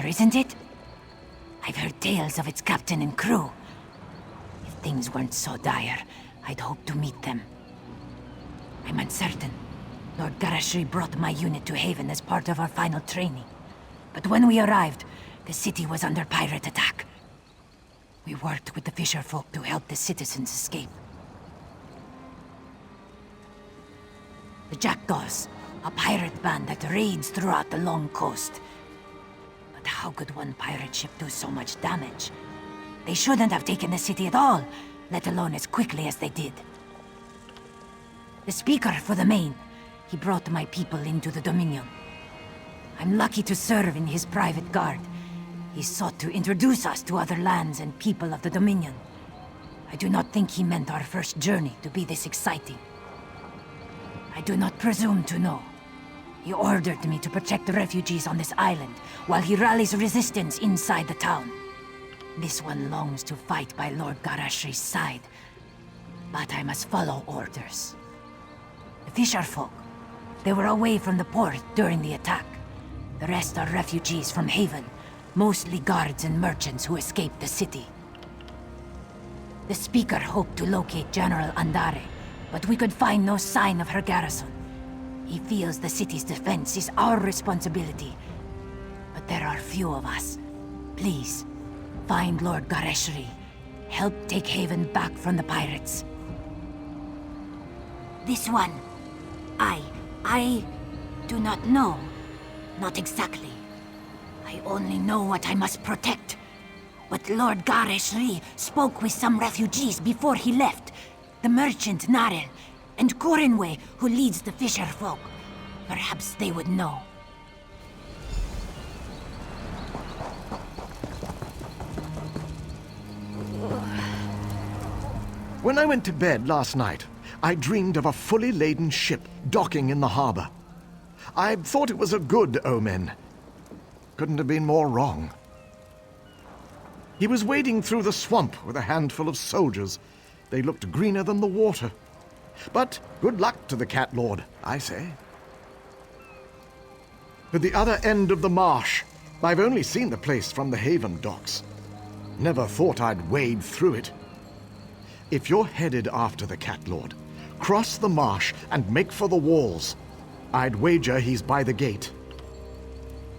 speaker, isn't it? I've heard tales of its captain and crew. If things weren't so dire, I'd hope to meet them. I'm uncertain. Lord Garashri brought my unit to Haven as part of our final training. But when we arrived, the city was under pirate attack. We worked with the fisherfolk to help the citizens escape. The Jackdaws, a pirate band that raids throughout the long coast. But how could one pirate ship do so much damage? They shouldn't have taken the city at all, let alone as quickly as they did. The speaker for the Main, he brought my people into the Dominion. I'm lucky to serve in his private guard. He sought to introduce us to other lands and people of the Dominion. I do not think he meant our first journey to be this exciting. I do not presume to know. He ordered me to protect the refugees on this island, while he rallies resistance inside the town. This one longs to fight by Lord Garashri's side, but I must follow orders. The fisherfolk, they were away from the port during the attack. The rest are refugees from Haven, mostly guards and merchants who escaped the city. The speaker hoped to locate General Andare, but we could find no sign of her garrison. He feels the city's defense is our responsibility. But there are few of us. Please, find Lord Gareshri. Help take Haven back from the pirates. This one, I do not know. Not exactly. I only know what I must protect. But Lord Gareshri spoke with some refugees before he left. The merchant Narel, and Corinway, who leads the fisherfolk. Perhaps they would know. When I went to bed last night, I dreamed of a fully laden ship docking in the harbor. I thought it was a good omen. Couldn't have been more wrong. He was wading through the swamp with a handful of soldiers. They looked greener than the water. But good luck to the Cat Lord, I say. At the other end of the marsh, I've only seen the place from the Haven docks. Never thought I'd wade through it. If you're headed after the Cat Lord, cross the marsh and make for the walls. I'd wager he's by the gate.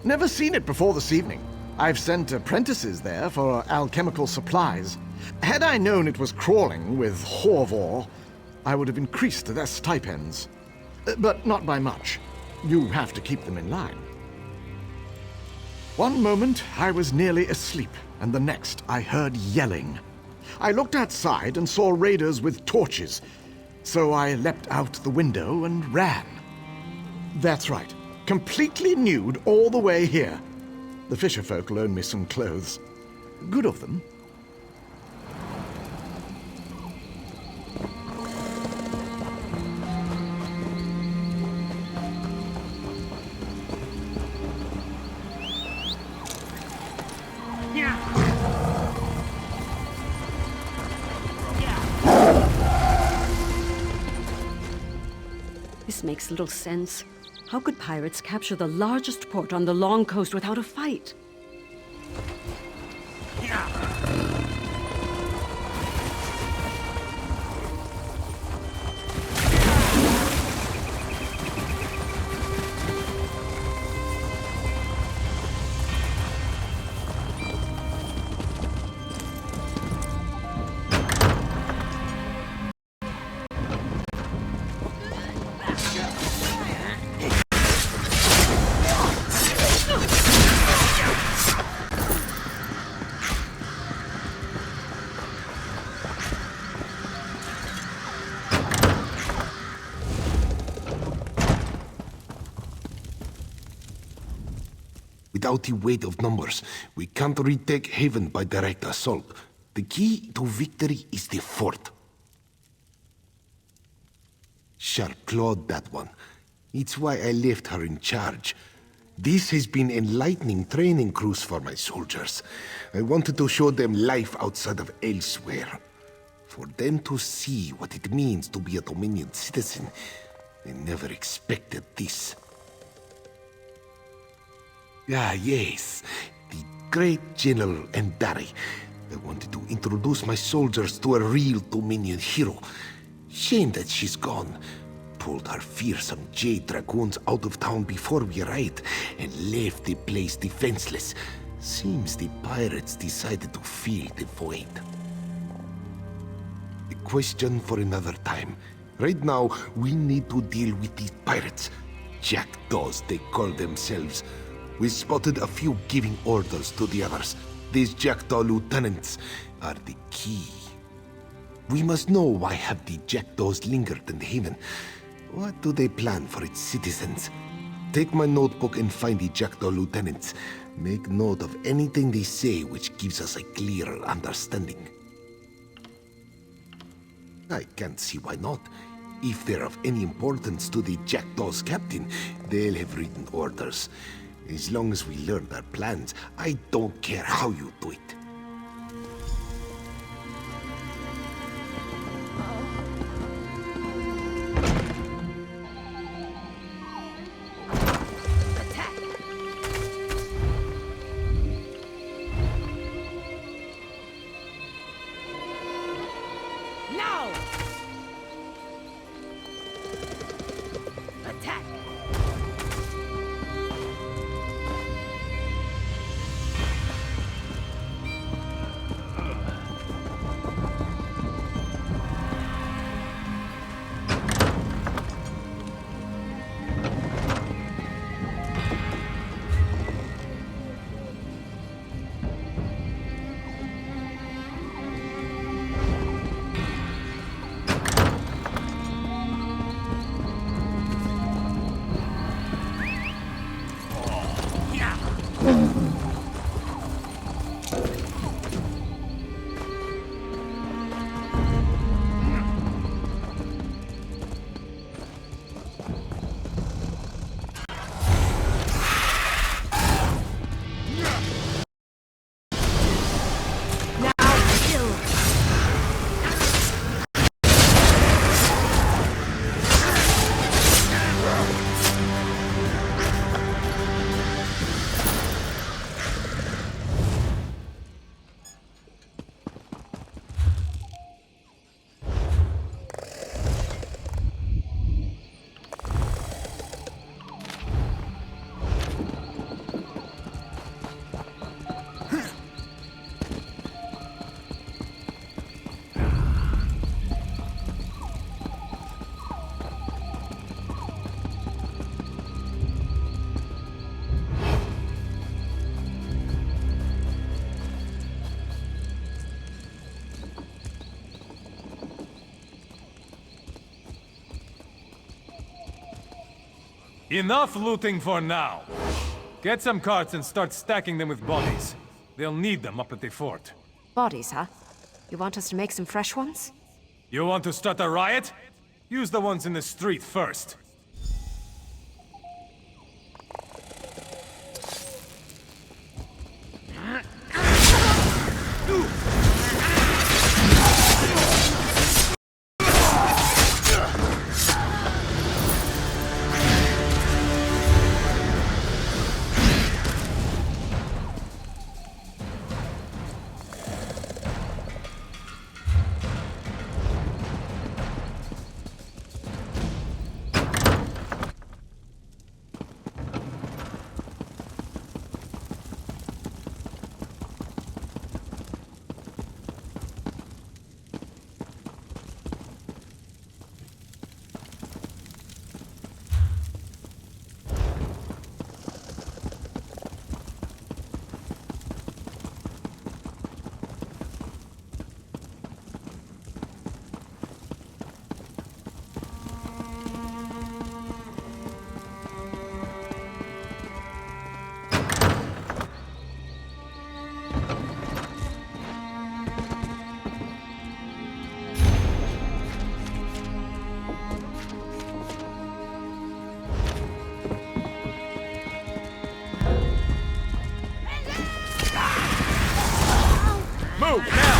Never seen it before this evening. I've sent apprentices there for alchemical supplies. Had I known it was crawling with Horvor, I would have increased their stipends. But not by much. You have to keep them in line. One moment I was nearly asleep, and the next I heard yelling. I looked outside and saw raiders with torches, so I leapt out the window and ran. That's right, completely nude all the way here. The fisherfolk loaned me some clothes. Good of them. This makes little sense. How could pirates capture the largest port on the long coast without a fight? Without the weight of numbers, we can't retake Haven by direct assault. The key to victory is the fort. Sharp-clawed, that one. It's why I left her in charge. This has been enlightening training cruise for my soldiers. I wanted to show them life outside of elsewhere. For them to see what it means to be a Dominion citizen. They never expected this. Ah, yes. The Great General Endari. I wanted to introduce my soldiers to a real Dominion hero. Shame that she's gone. Pulled her fearsome Jade Dragoons out of town before we arrived and left the place defenseless. Seems the pirates decided to fill the void. A question for another time. Right now, we need to deal with these pirates. Jackdaws, they call themselves. We spotted a few giving orders to the others. These Jackdaw lieutenants are the key. We must know why have the Jackdaws lingered in the haven. What do they plan for its citizens? Take my notebook and find the Jackdaw lieutenants. Make note of anything they say which gives us a clearer understanding. I can't see why not. If they're of any importance to the Jackdaw's captain, they'll have written orders. As long as we learn their plans, I don't care how you do it. Enough looting for now. Get some carts and start stacking them with bodies. They'll need them up at the fort. Bodies, huh? You want us to make some fresh ones? You want to start a riot? Use the ones in the street first. Move, now!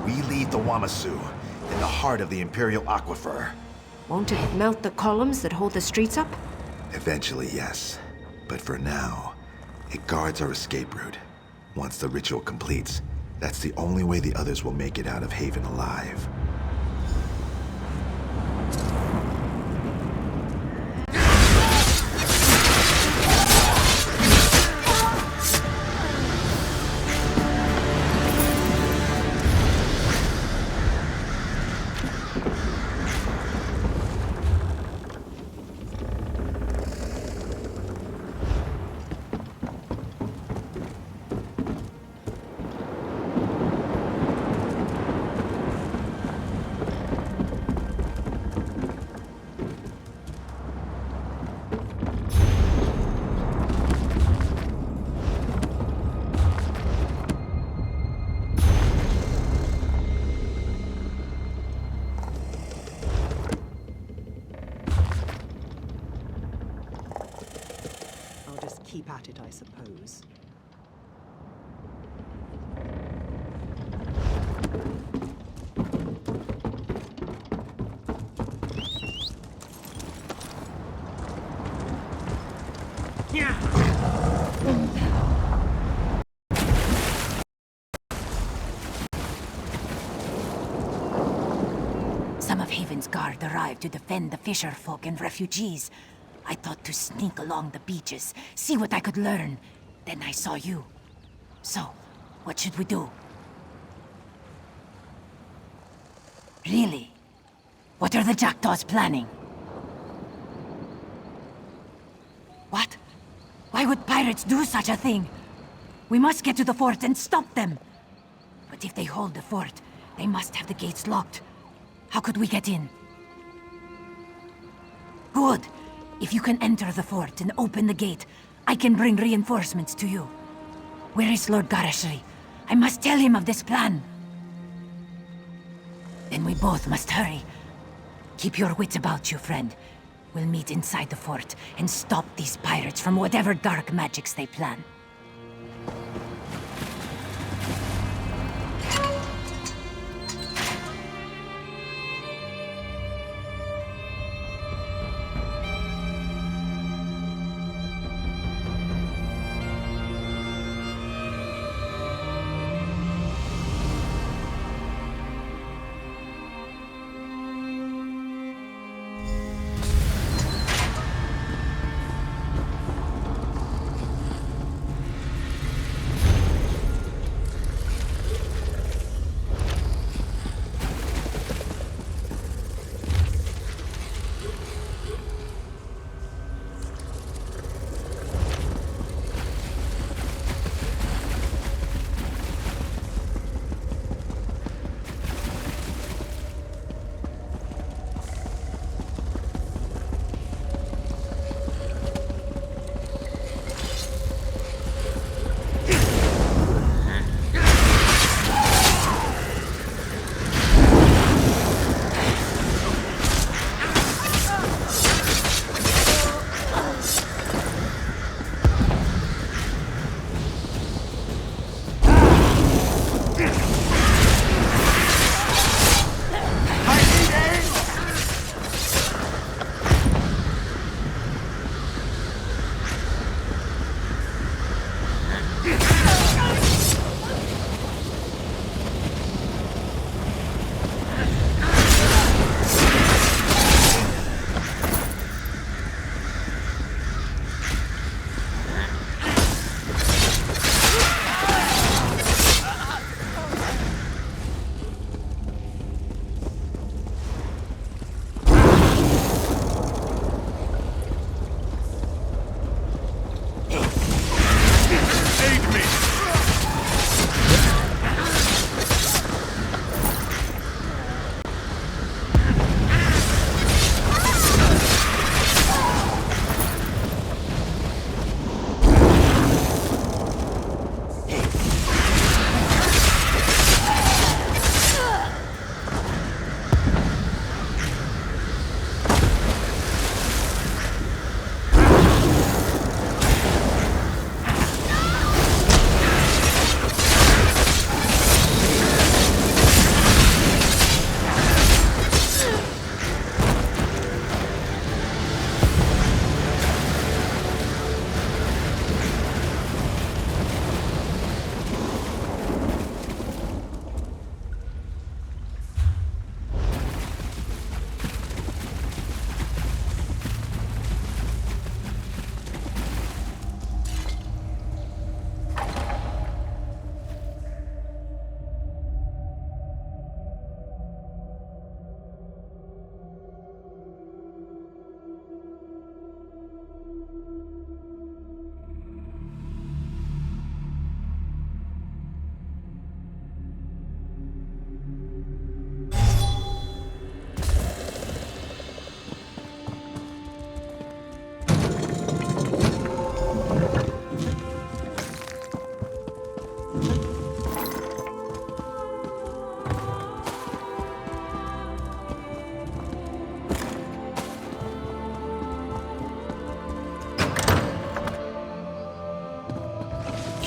We lead the Wamasu, in the heart of the Imperial Aquifer. Won't it melt the columns that hold the streets up? Eventually, yes. But for now, it guards our escape route. Once the ritual completes, that's the only way the others will make it out of Haven alive. Keep at it, I suppose. Some of Haven's guard arrived to defend the fisher folk and refugees. I thought to sneak along the beaches, see what I could learn. Then I saw you. So, what should we do? Really? What are the jackdaws planning? What? Why would pirates do such a thing? We must get to the fort and stop them. But if they hold the fort, they must have the gates locked. How could we get in? Good. If you can enter the fort and open the gate, I can bring reinforcements to you. Where is Lord Garashri? I must tell him of this plan. Then we both must hurry. Keep your wits about you, friend. We'll meet inside the fort and stop these pirates from whatever dark magics they plan.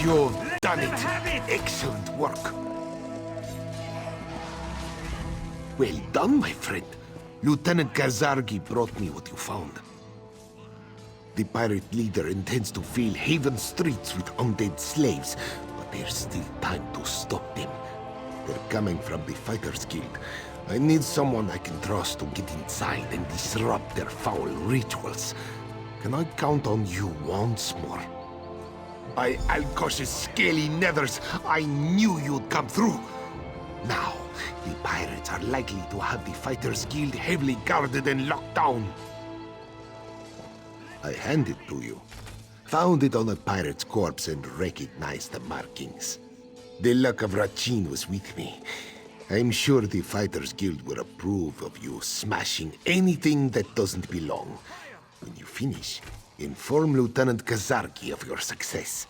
You've done it! Excellent work! Well done, my friend. Lieutenant Kazargi brought me what you found. The pirate leader intends to fill Haven streets with undead slaves, but there's still time to stop them. They're coming from the Fighters Guild. I need someone I can trust to get inside and disrupt their foul rituals. Can I count on you once more? By Alkosh's scaly nethers, I knew you'd come through. Now, the pirates are likely to have the Fighters Guild heavily guarded and locked down. I hand it to you. Found it on a pirate's corpse and recognized the markings. The luck of Rachin was with me. I'm sure the Fighters Guild will approve of you smashing anything that doesn't belong. When you finish, inform Lieutenant Kazarki of your success.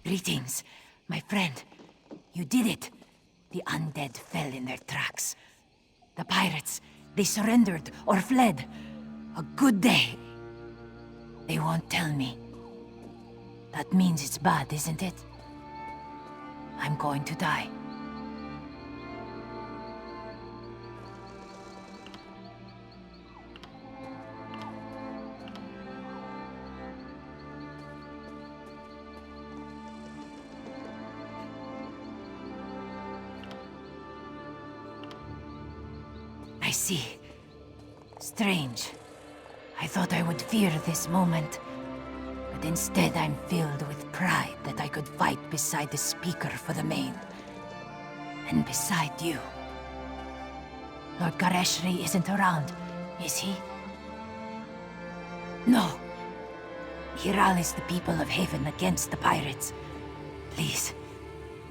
Greetings, my friend. You did it. The undead fell in their tracks. The pirates, they surrendered or fled. A good day. They won't tell me. That means it's bad, isn't it? I'm going to die. I see. Strange. I thought I would fear this moment. But instead I'm filled with pride that I could fight beside the speaker for the Main. And beside you. Lord Gareshri isn't around, is he? No. He rallies the people of Haven against the pirates. Please,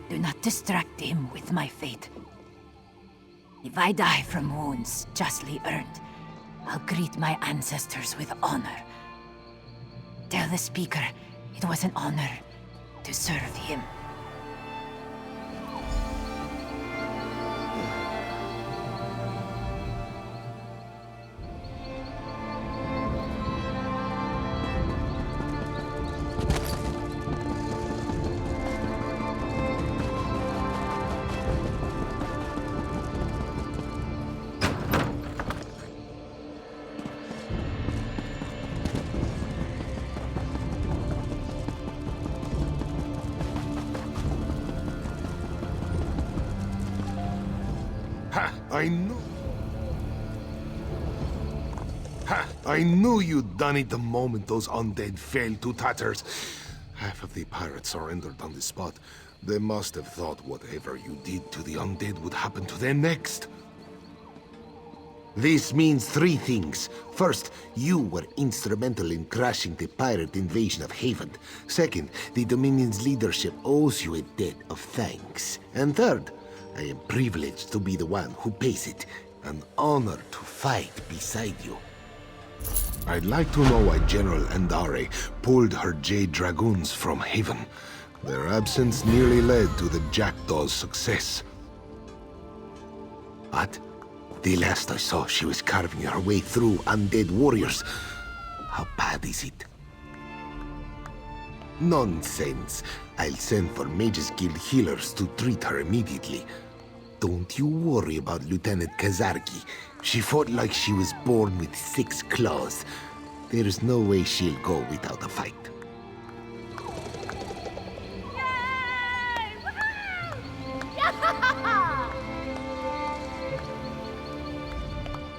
do not distract him with my fate. If I die from wounds justly earned, I'll greet my ancestors with honor. Tell the speaker it was an honor to serve him. Ha! I knew... Ha! I knew you'd done it the moment those undead fell to tatters. Half of the pirates surrendered on the spot. They must have thought whatever you did to the undead would happen to them next. This means three things. First, you were instrumental in crashing the pirate invasion of Haven. Second, the Dominion's leadership owes you a debt of thanks. And third, I am privileged to be the one who pays it. An honor to fight beside you. I'd like to know why General Andare pulled her Jade Dragoons from Haven. Their absence nearly led to the Jackdaw's success. What? The last I saw, she was carving her way through undead warriors. How bad is it? Nonsense. I'll send for Mage's Guild healers to treat her immediately. Don't you worry about Lieutenant Kazarki. She fought like she was born with 6 claws. There's no way she'll go without a fight.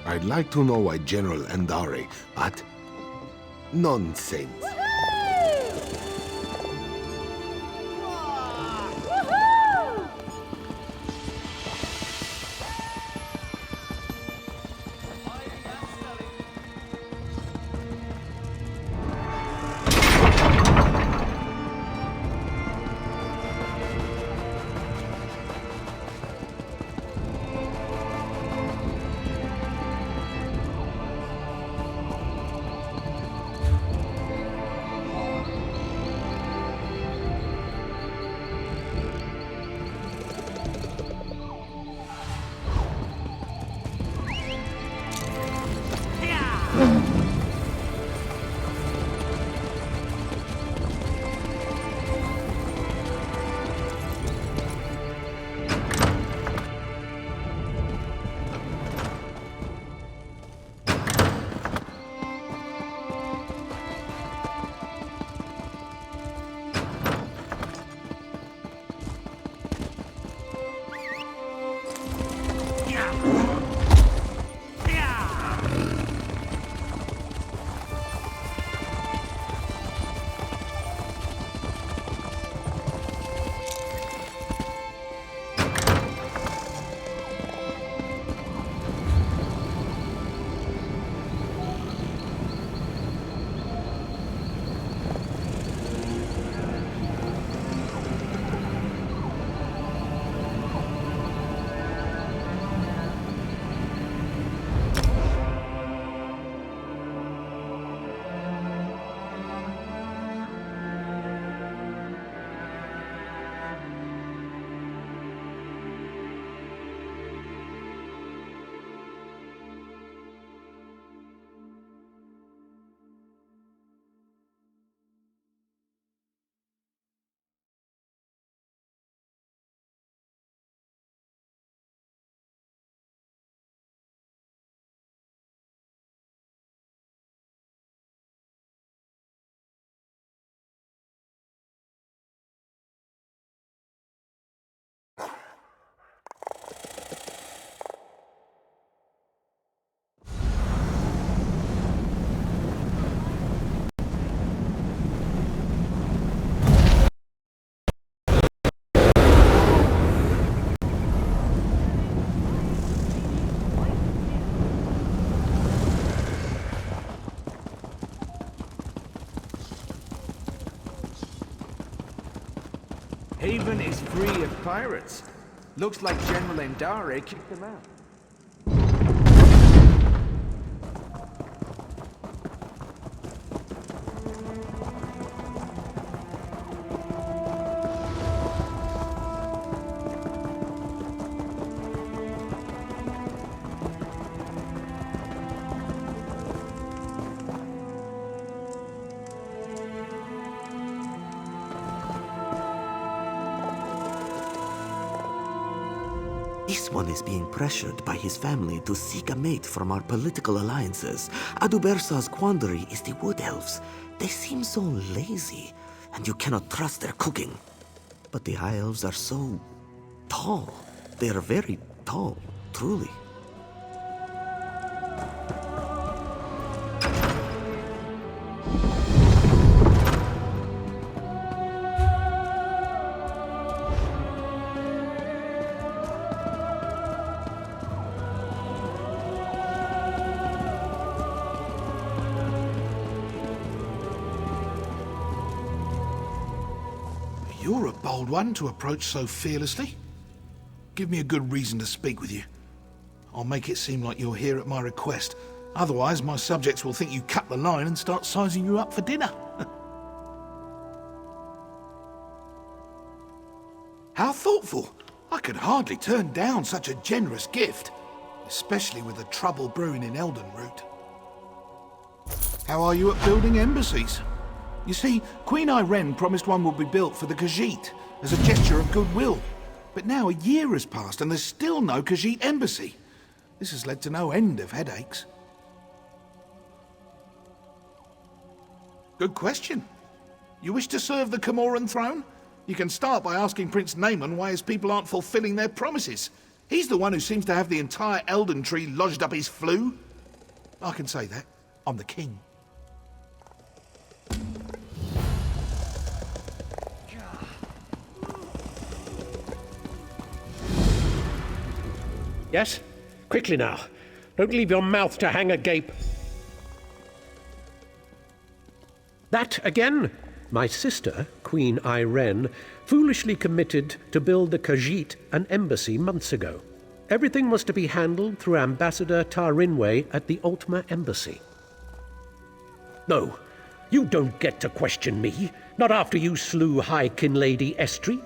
I'd like to know why General Andare, but... Nonsense. Haven is free of pirates. Looks like General Andare kicked them out. This one is being pressured by his family to seek a mate from our political alliances. Adubersa's quandary is the Wood Elves. They seem so lazy, and you cannot trust their cooking. But the High Elves are so tall. They are very tall, truly. You're a bold one to approach so fearlessly. Give me a good reason to speak with you. I'll make it seem like you're here at my request. Otherwise, my subjects will think you cut the line and start sizing you up for dinner. How thoughtful! I could hardly turn down such a generous gift, especially with the trouble brewing in Eldenroot. How are you at building embassies? You see, Queen Irene promised one would be built for the Khajiit as a gesture of goodwill. But now a year has passed and there's still no Khajiit embassy. This has led to no end of headaches. Good question. You wish to serve the Camoran throne? You can start by asking Prince Naaman why his people aren't fulfilling their promises. He's the one who seems to have the entire Elden Tree lodged up his flue. I can say that. I'm the king. Yes? Quickly now. Don't leave your mouth to hang agape. That again? My sister, Queen Irene, foolishly committed to build the Khajiit an embassy months ago. Everything was to be handled through Ambassador Tarinwe at the Aldmeri Embassy. No, you don't get to question me, not after you slew High Kin Lady Estri.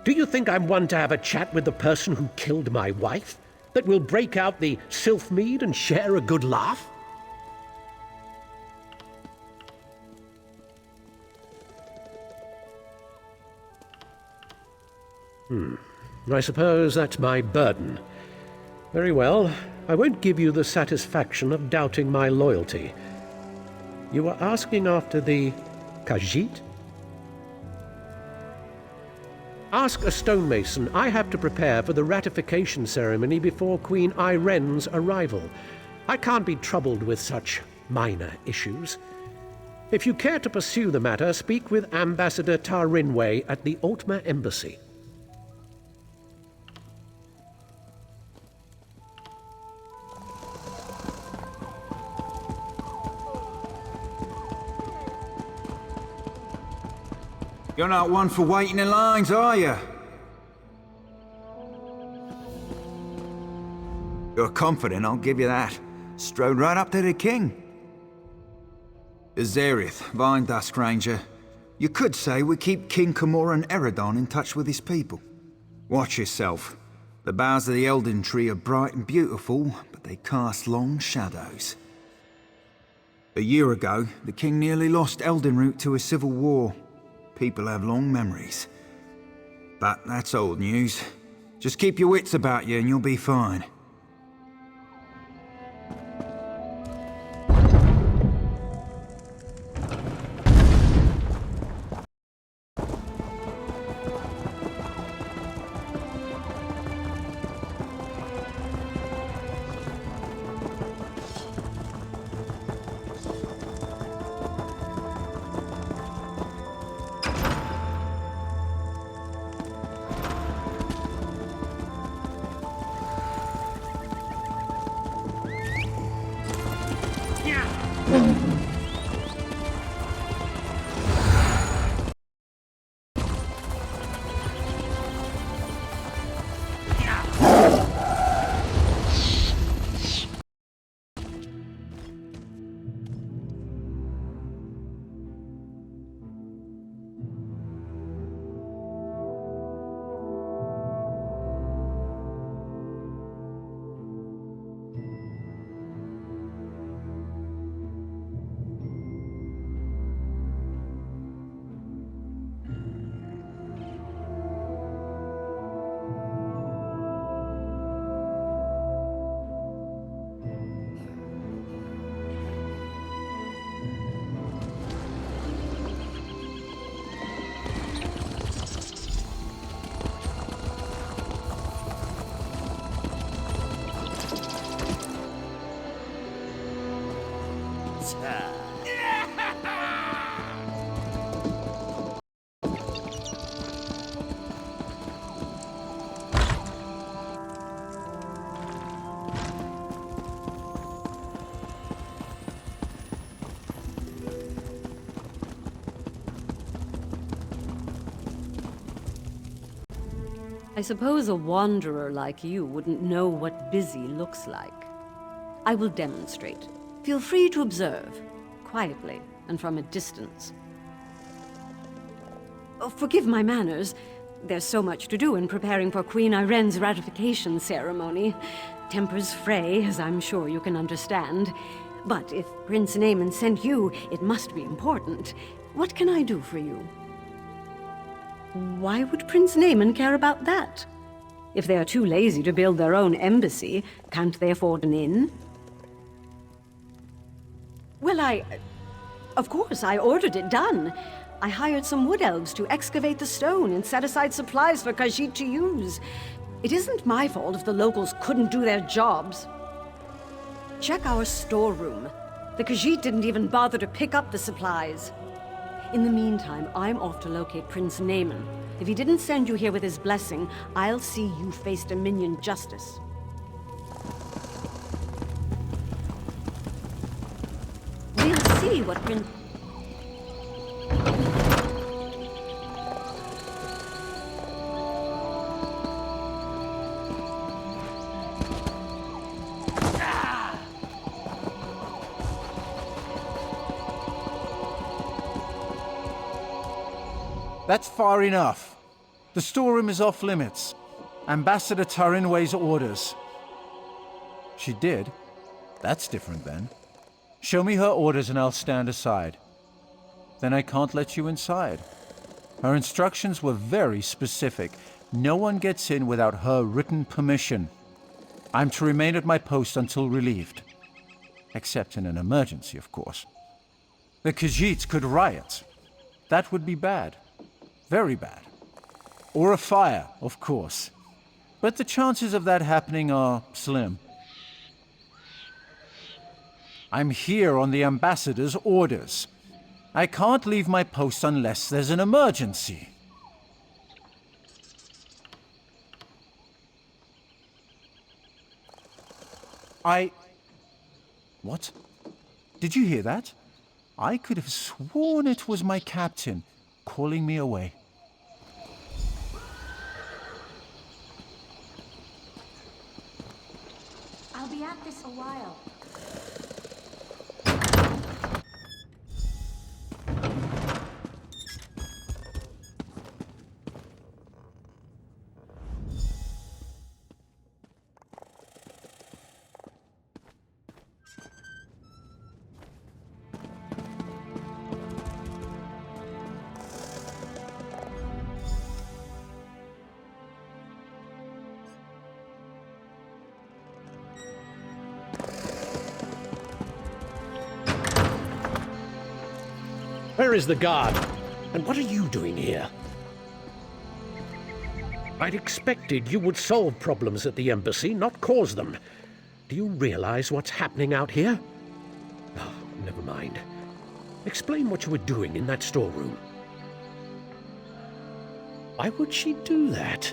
Do you think I'm one to have a chat with the person who killed my wife? That we'll break out the Sylphmead and share a good laugh? I suppose that's my burden. Very well, I won't give you the satisfaction of doubting my loyalty. You were asking after the Khajiit? Ask a stonemason. I have to prepare for the ratification ceremony before Queen Irene's arrival. I can't be troubled with such minor issues. If you care to pursue the matter, speak with Ambassador Tarinwe at the Aldmeri Embassy. You're not one for waiting in lines, are you? You're confident, I'll give you that. Strode right up to the king. Azerith, Vinedust Ranger. You could say we keep King Camoran Eredon in touch with his people. Watch yourself. The boughs of the Elden Tree are bright and beautiful, but they cast long shadows. A year ago, the king nearly lost Eldenroot to a civil war. People have long memories. But that's old news. Just keep your wits about you and you'll be fine. I suppose a wanderer like you wouldn't know what busy looks like. I will demonstrate. Feel free to observe, quietly and from a distance. Oh, forgive my manners. There's so much to do in preparing for Queen Irene's ratification ceremony. Tempers fray, as I'm sure you can understand. But if Prince Naaman sent you, it must be important. What can I do for you? Why would Prince Naaman care about that? If they are too lazy to build their own embassy, can't they afford an inn? Well, of course, I ordered it done. I hired some wood elves to excavate the stone and set aside supplies for Khajiit to use. It isn't my fault if the locals couldn't do their jobs. Check our storeroom. The Khajiit didn't even bother to pick up the supplies. In the meantime, I'm off to locate Prince Naaman. If he didn't send you here with his blessing, I'll see you face Dominion justice. We'll see what Prince... That's far enough. The storeroom is off limits. Ambassador Tarin weighs orders. She did? That's different then. Show me her orders and I'll stand aside. Then I can't let you inside. Her instructions were very specific. No one gets in without her written permission. I'm to remain at my post until relieved. Except in an emergency, of course. The Khajiits could riot. That would be bad. Very bad. Or a fire, of course. But the chances of that happening are slim. I'm here on the ambassador's orders. I can't leave my post unless there's an emergency. What? Did you hear that? I could have sworn it was my captain calling me away. I'll be at this a while. Where is the guard? And what are you doing here? I'd expected you would solve problems at the embassy, not cause them. Do you realize what's happening out here? Oh, never mind. Explain what you were doing in that storeroom. Why would she do that?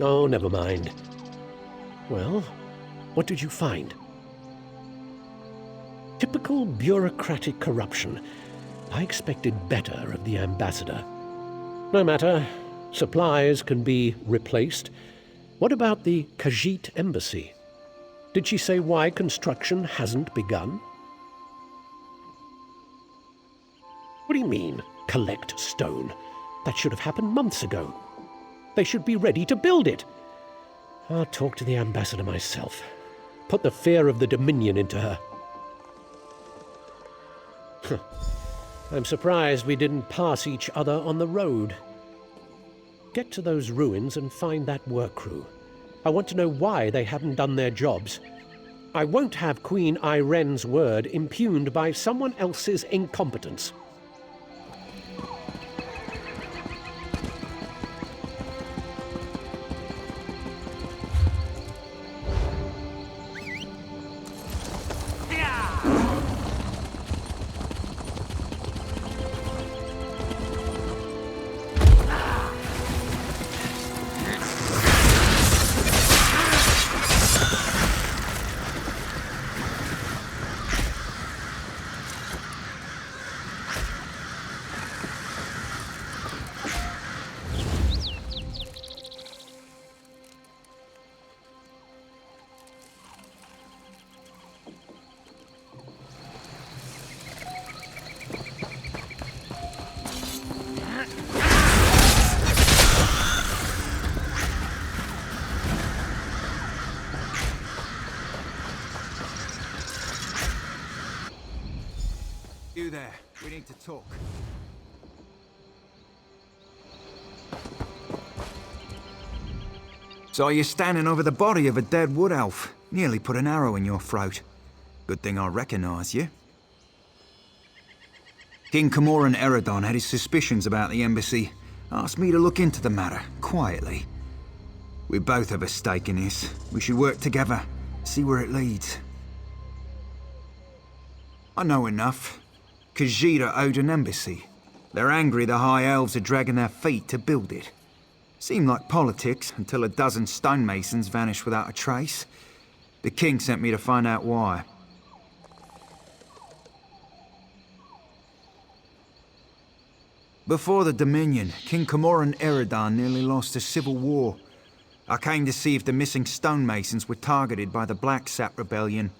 Oh, never mind. Well, what did you find? Typical bureaucratic corruption. I expected better of the ambassador. No matter. Supplies can be replaced. What about the Khajiit embassy? Did she say why construction hasn't begun? What do you mean, collect stone? That should have happened months ago. They should be ready to build it. I'll talk to the ambassador myself. Put the fear of the Dominion into her. I'm surprised we didn't pass each other on the road. Get to those ruins and find that work crew. I want to know why they haven't done their jobs. I won't have Queen Irene's word impugned by someone else's incompetence. You there. We need to talk. Saw you standing over the body of a dead wood elf. Nearly put an arrow in your throat. Good thing I recognize you. King Camoran Eredon had his suspicions about the embassy. Asked me to look into the matter, quietly. We both have a stake in this. We should work together, see where it leads. I know enough. Khajiit owed an embassy. They're angry the High Elves are dragging their feet to build it. Seemed like politics until a dozen stonemasons vanished without a trace. The king sent me to find out why. Before the Dominion, King Camoran Eredon nearly lost a civil war. I came to see if the missing stonemasons were targeted by the Blacksap Rebellion.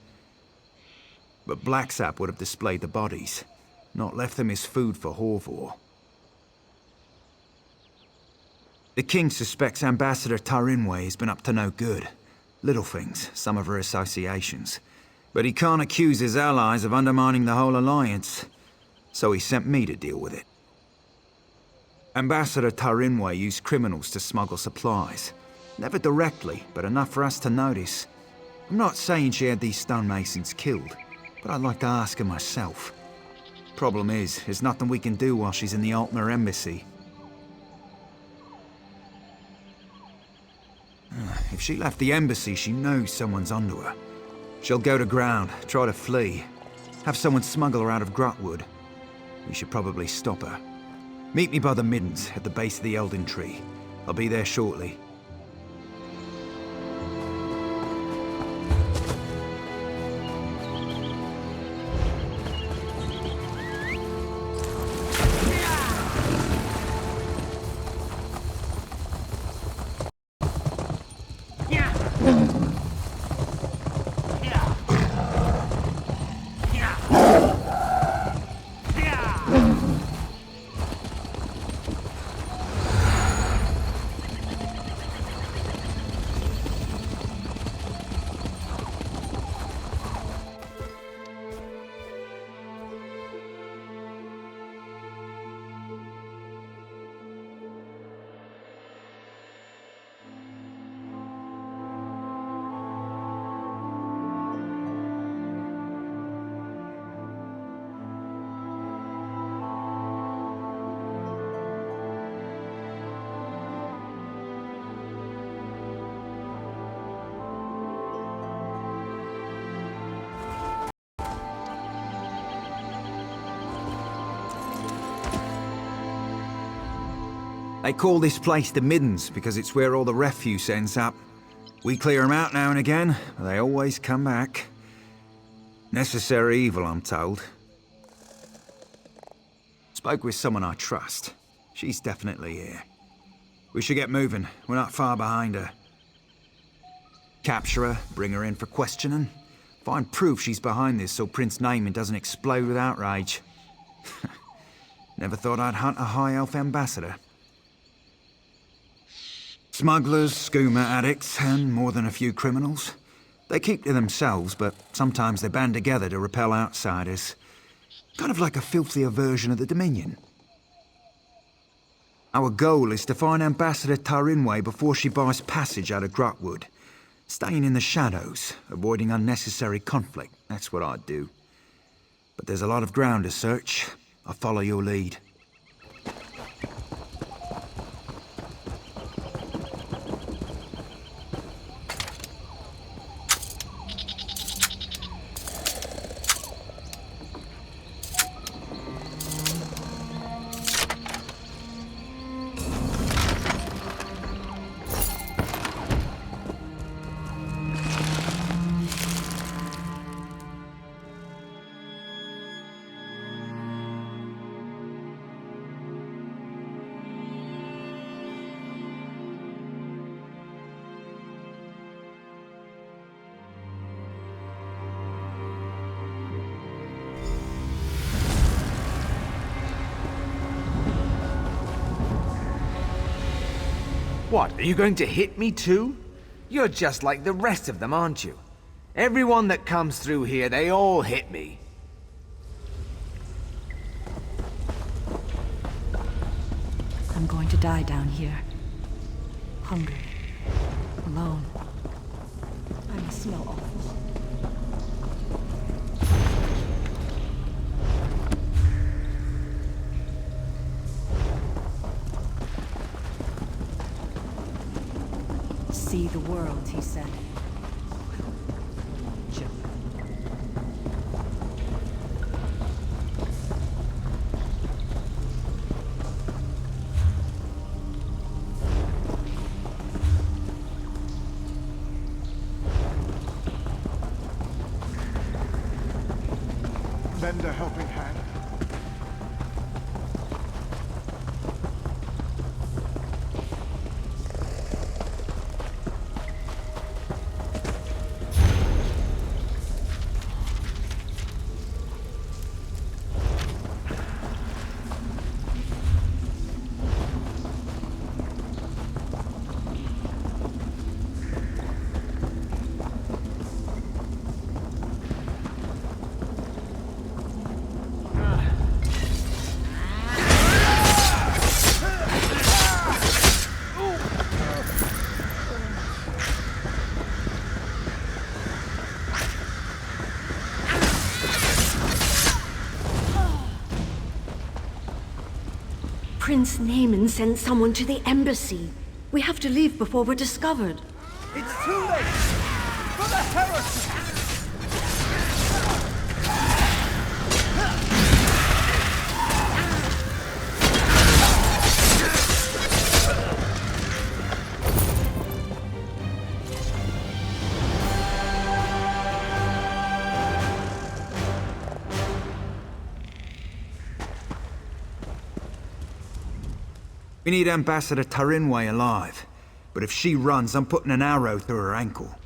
But Blacksap would have displayed the bodies, not left them as food for Horvor. The king suspects Ambassador Tarinwe has been up to no good. Little things, some of her associations. But he can't accuse his allies of undermining the whole alliance, so he sent me to deal with it. Ambassador Tarinwe used criminals to smuggle supplies. Never directly, but enough for us to notice. I'm not saying she had these stonemasons killed, but I'd like to ask her myself. Problem is, there's nothing we can do while she's in the Aldmeri embassy. If she left the embassy, she knows someone's onto her. She'll go to ground, try to flee. Have someone smuggle her out of Grahtwood. We should probably stop her. Meet me by the middens, at the base of the Elden Tree. I'll be there shortly. They call this place the Middens because it's where all the refuse ends up. We clear them out now and again, but they always come back. Necessary evil, I'm told. Spoke with someone I trust. She's definitely here. We should get moving. We're not far behind her. Capture her, bring her in for questioning. Find proof she's behind this so Prince Naiman doesn't explode with outrage. Never thought I'd hunt a High Elf ambassador. Smugglers, skooma addicts, and more than a few criminals. They keep to themselves, but sometimes they band together to repel outsiders. Kind of like a filthier version of the Dominion. Our goal is to find Ambassador Tarinwe before she buys passage out of Grahtwood. Staying in the shadows, avoiding unnecessary conflict, that's what I'd do. But there's a lot of ground to search. I'll follow your lead. What, are you going to hit me too? You're just like the rest of them, aren't you? Everyone that comes through here, they all hit me. I'm going to die down here. Hungry. Alone. I must smell awful. See the world, he said. Joke. Lend a helping hand. Prince Naaman sent someone to the embassy. We have to leave before we're discovered. It's too late! For the heretics! We need Ambassador Tarinway alive. But if she runs, I'm putting an arrow through her ankle.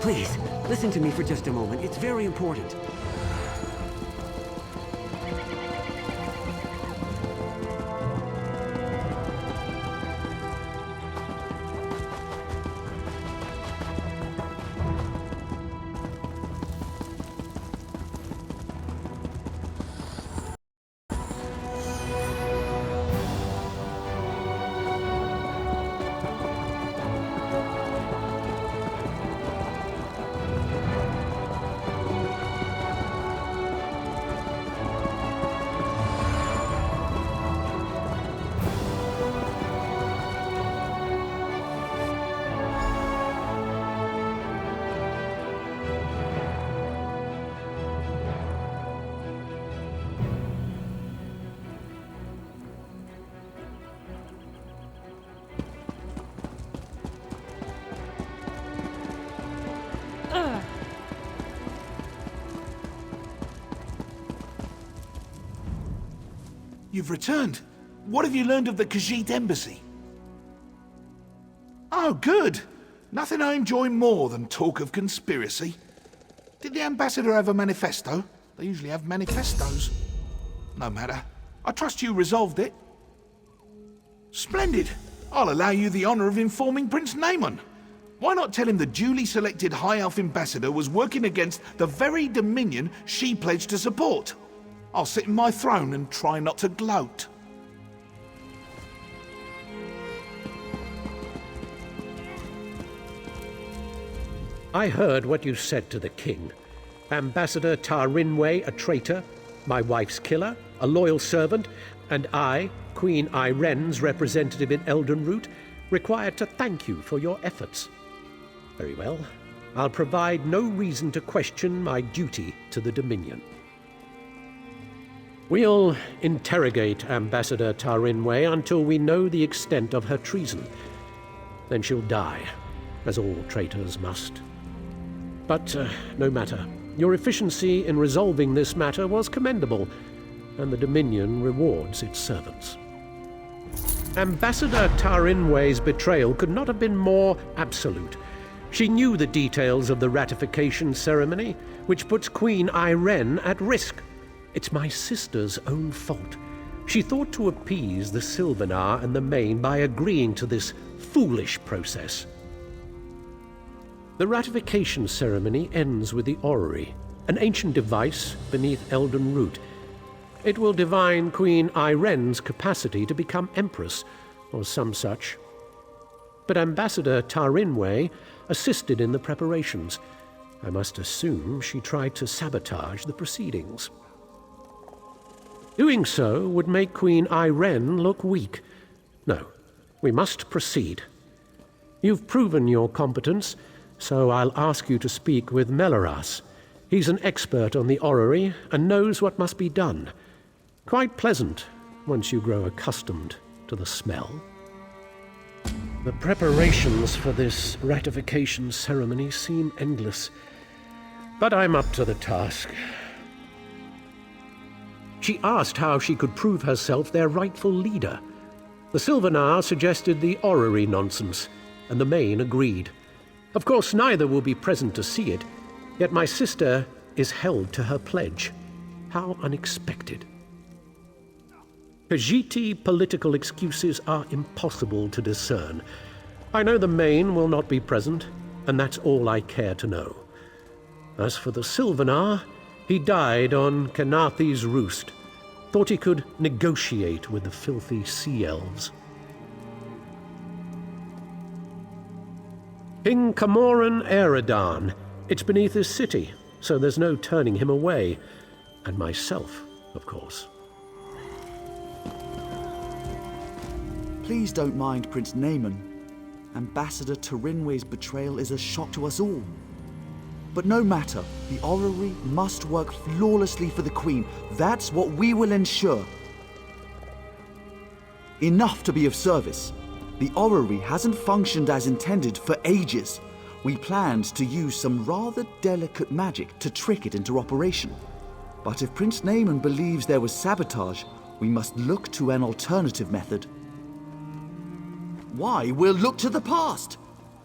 Please, listen to me for just a moment. It's very important. You've returned. What have you learned of the Khajiit embassy? Oh, good. Nothing I enjoy more than talk of conspiracy. Did the ambassador have a manifesto? They usually have manifestos. No matter. I trust you resolved it. Splendid. I'll allow you the honor of informing Prince Naemon. Why not tell him the duly selected High Elf ambassador was working against the very Dominion she pledged to support? I'll sit in my throne and try not to gloat. I heard what you said to the king. Ambassador Tarinwe, a traitor, my wife's killer, a loyal servant, and I, Queen Iren's representative in Eldenroot, required to thank you for your efforts. Very well. I'll provide no reason to question my duty to the Dominion. We'll interrogate Ambassador Tarinwe until we know the extent of her treason. Then she'll die, as all traitors must. But no matter. Your efficiency in resolving this matter was commendable, and the Dominion rewards its servants. Ambassador Tarinwe's betrayal could not have been more absolute. She knew the details of the ratification ceremony, which puts Queen Iren at risk. It's my sister's own fault. She thought to appease the Sylvanar and the Main by agreeing to this foolish process. The ratification ceremony ends with the orrery, an ancient device beneath Eldenroot. It will divine Queen Iren's capacity to become Empress, or some such. But Ambassador Tarinwe assisted in the preparations. I must assume she tried to sabotage the proceedings. Doing so would make Queen Iren look weak. No, we must proceed. You've proven your competence, so I'll ask you to speak with Meleras. He's an expert on the orrery and knows what must be done. Quite pleasant once you grow accustomed to the smell. The preparations for this ratification ceremony seem endless, but I'm up to the task. She asked how she could prove herself their rightful leader. The Sylvanar suggested the orrery nonsense, and the Main agreed. Of course, neither will be present to see it, yet my sister is held to her pledge. How unexpected. Khajiiti political excuses are impossible to discern. I know the Main will not be present, and that's all I care to know. As for the Sylvanar, he died on Kenathi's roost. Thought he could negotiate with the filthy sea elves. King Camoran Eredan. It's beneath his city, so there's no turning him away. And myself, of course. Please don't mind Prince Naemon. Ambassador Tarinwe's betrayal is a shock to us all. But no matter, the orrery must work flawlessly for the Queen. That's what we will ensure. Enough to be of service. The orrery hasn't functioned as intended for ages. We planned to use some rather delicate magic to trick it into operation. But if Prince Naemon believes there was sabotage, we must look to an alternative method. Why, we'll look to the past.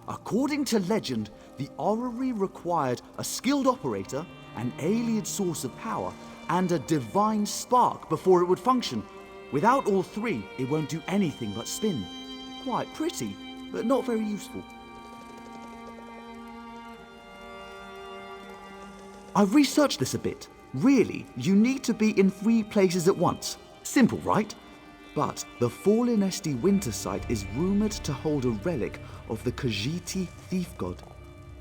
According to legend, The orrery required a skilled operator, an alien source of power, and a divine spark before it would function. Without all three, it won't do anything but spin. Quite pretty, but not very useful. I've researched this a bit. Really, you need to be in 3 places at once. Simple, right? But the Fallen Esti winter site is rumored to hold a relic of the Khajiiti thief god.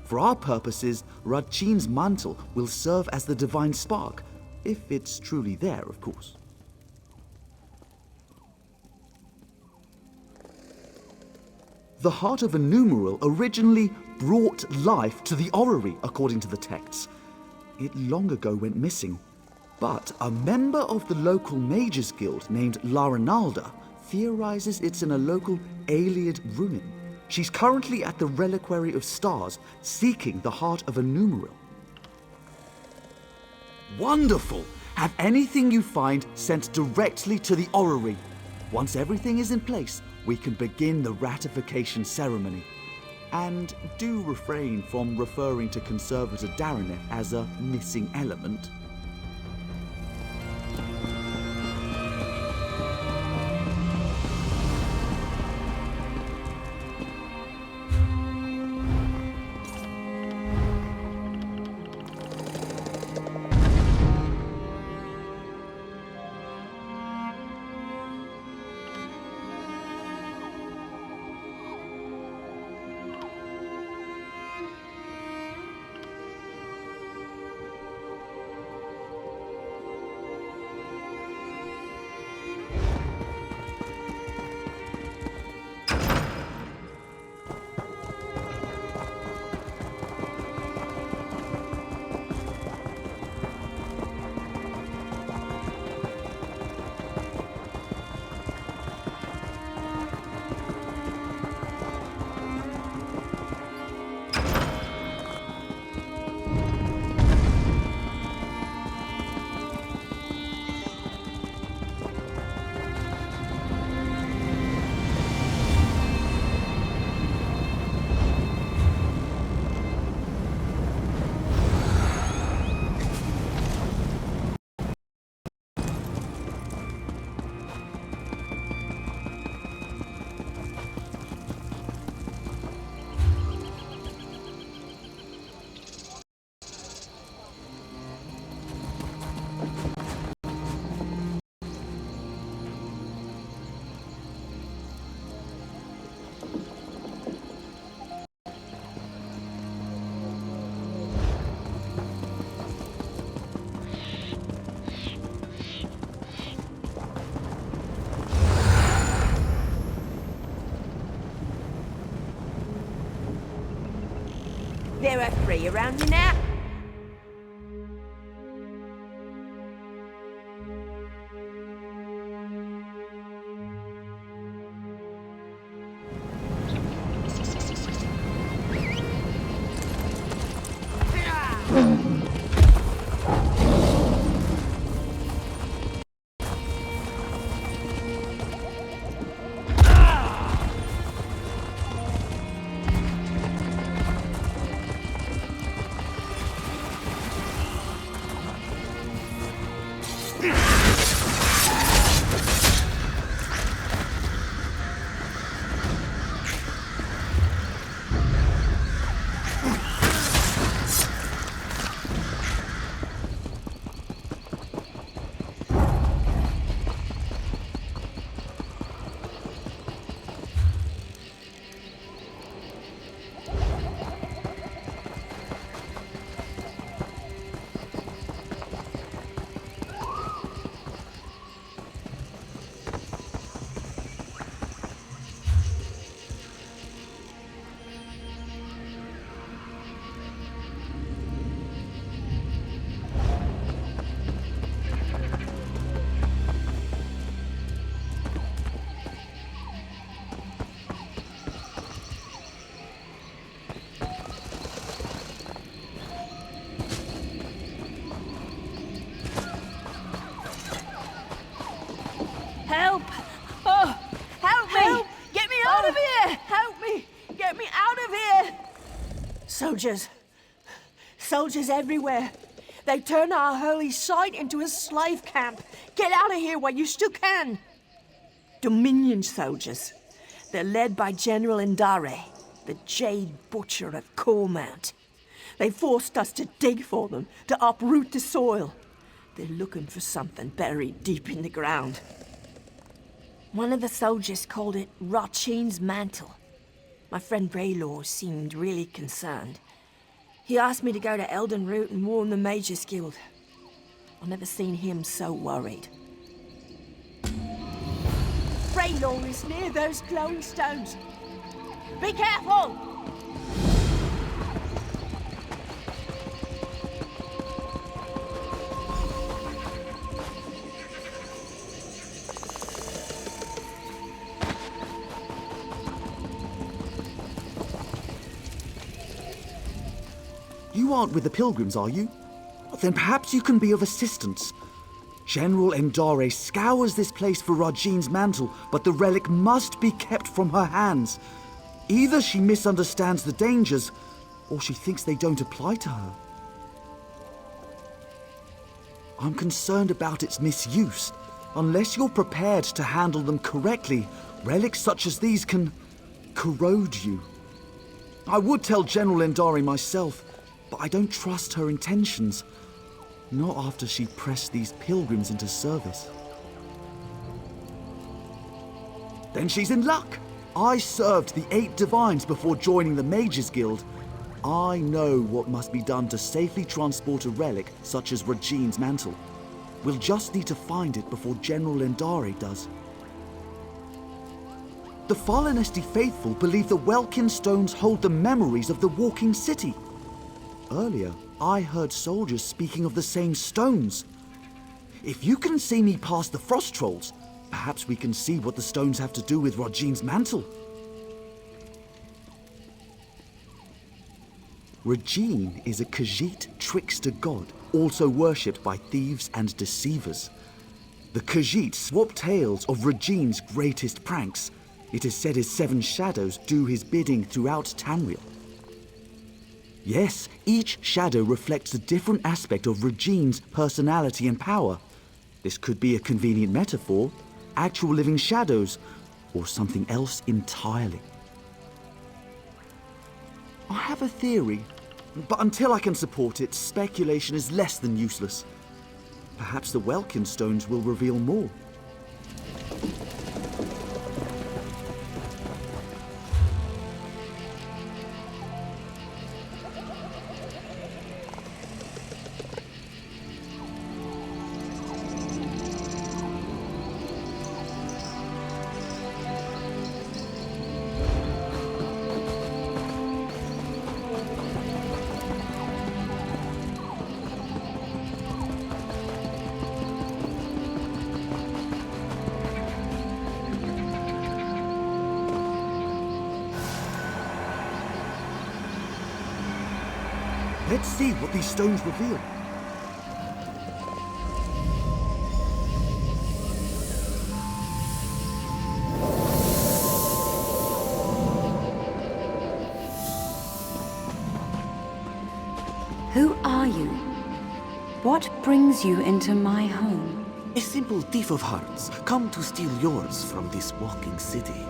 For our purposes, Radchin's mantle will serve as the divine spark, if it's truly there, of course. The Heart of a Numeral originally brought life to the orrery, according to the texts. It long ago went missing, but a member of the local Mages Guild named Laranalda theorizes it's in a local Ayleid ruin. She's currently at the Reliquary of Stars, seeking the Heart of a Numeral. Wonderful! Have anything you find sent directly to the orrery. Once everything is in place, we can begin the ratification ceremony. And do refrain from referring to Conservator Darineth as a missing element. There are 3 around you now. Soldiers. Soldiers everywhere. They've turned our holy site into a slave camp. Get out of here while you still can. Dominion soldiers. They're led by General Indare, the Jade Butcher of Cormount. They forced us to dig for them, to uproot the soil. They're looking for something buried deep in the ground. One of the soldiers called it Rachin's mantle. My friend Braylor seemed really concerned. He asked me to go to Eldenroot and warn the Mage's Guild. I've never seen him so worried. Braylor is near those glowing stones. Be careful! You aren't with the pilgrims, are you? Then perhaps you can be of assistance. General Indare scours this place for Rajin's mantle, but the relic must be kept from her hands. Either she misunderstands the dangers, or she thinks they don't apply to her. I'm concerned about its misuse. Unless you're prepared to handle them correctly, relics such as these can corrode you. I would tell General Indare myself, but I don't trust her intentions. Not after she pressed these pilgrims into service. Then she's in luck. I served the 8 divines before joining the Mage's Guild. I know what must be done to safely transport a relic such as Rajin's mantle. We'll just need to find it before General Indare does. The Falinesti faithful believe the Welkin stones hold the memories of the walking city. Earlier, I heard soldiers speaking of the same stones. If you can see me past the frost trolls, perhaps we can see what the stones have to do with Rajin's mantle. Rajin is a Khajiit trickster god, also worshipped by thieves and deceivers. The Khajiit swap tales of Rajin's greatest pranks. It is said his 7 shadows do his bidding throughout Tamriel. Yes, each shadow reflects a different aspect of Rajin's personality and power. This could be a convenient metaphor, actual living shadows, or something else entirely. I have a theory, but until I can support it, speculation is less than useless. Perhaps the Welkin stones will reveal more. Let's see what these stones reveal. Who are you? What brings you into my home? A simple thief of hearts, come to steal yours from this walking city.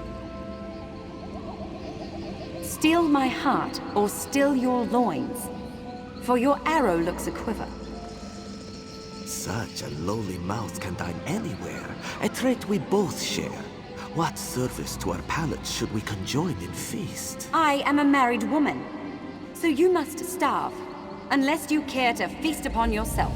Steal my heart or steal your loins? For your arrow looks a quiver. Such a lowly mouth can dine anywhere, a trait we both share. What service to our palates should we conjoin in feast? I am a married woman, so you must starve, unless you care to feast upon yourself.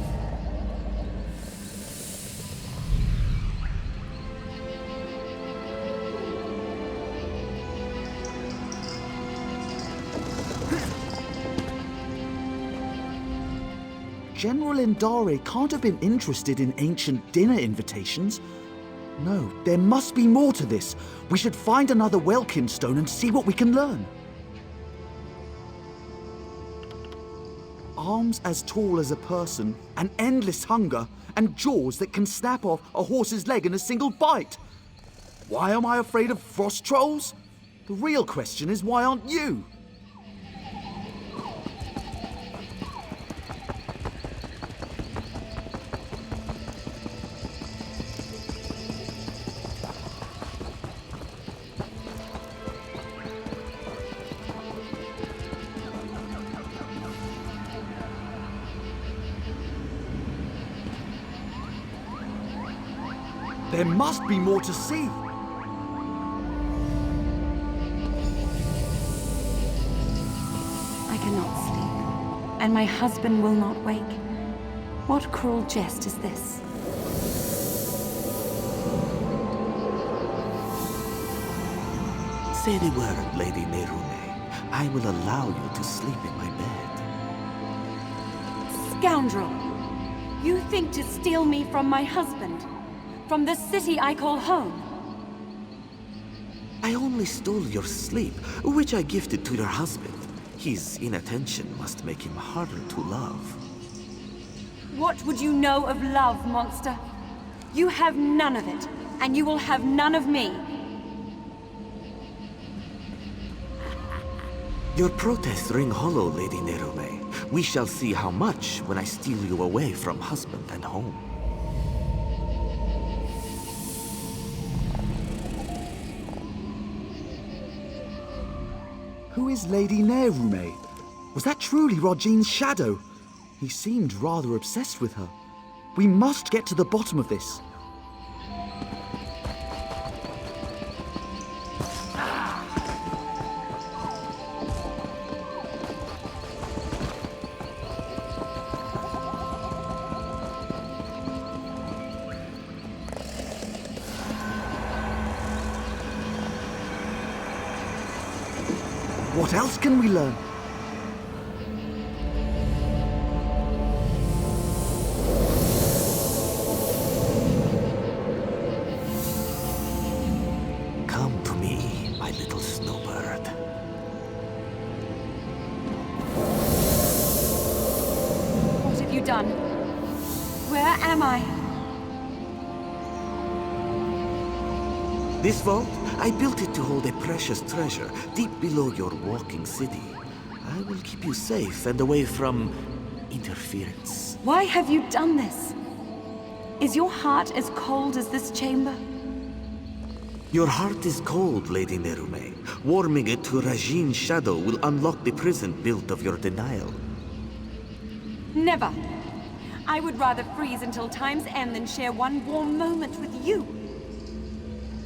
General Indare can't have been interested in ancient dinner invitations. No, there must be more to this. We should find another Welkin stone and see what we can learn. Arms as tall as a person, an endless hunger, and jaws that can snap off a horse's leg in a single bite. Why am I afraid of frost trolls? The real question is, why aren't you? There must be more to see. I cannot sleep, and my husband will not wake. What cruel jest is this? Say the word, Lady Nerume. I will allow you to sleep in my bed. Scoundrel! You think to steal me from my husband? From the city I call home? I only stole your sleep, which I gifted to your husband. His inattention must make him harder to love. What would you know of love, monster? You have none of it, and you will have none of me. Your protests ring hollow, Lady Nerume. We shall see how much when I steal you away from husband and home. Who is Lady Nerume? Was that truly Rogin's shadow? He seemed rather obsessed with her. We must get to the bottom of this. What else can we learn? Come to me, my little snowbird. What have you done? Where am I? This vault, I built it to hold a precious treasure deep below your walking city. I will keep you safe and away from interference. Why have you done this? Is your heart as cold as this chamber? Your heart is cold, Lady Nerume. Warming it to Rajin's shadow will unlock the prison built of your denial. Never. I would rather freeze until time's end than share one warm moment with you.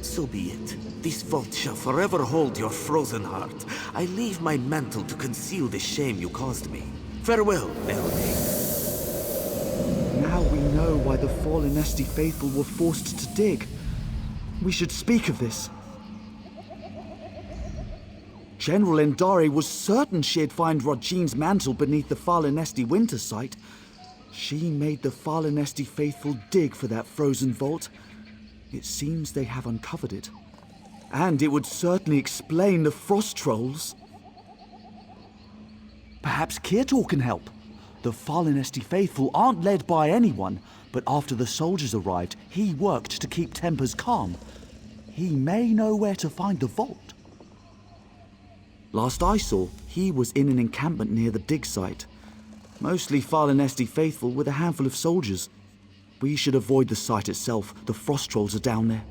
So be it. This vault shall forever hold your frozen heart. I leave my mantle to conceal the shame you caused me. Farewell, Nerume. Now we know why the fallen Esti faithful were forced to dig. We should speak of this. General Endari was certain she'd find Rogin's mantle beneath the fallen Esti winter site. She made the fallen Esti faithful dig for that frozen vault. It seems they have uncovered it. And it would certainly explain the frost trolls. Perhaps Kirtor can help. The fallen Esti faithful aren't led by anyone, but after the soldiers arrived, he worked to keep tempers calm. He may know where to find the vault. Last I saw, he was in an encampment near the dig site. Mostly fallen Esti faithful with a handful of soldiers. We should avoid the site itself. The frost trolls are down there.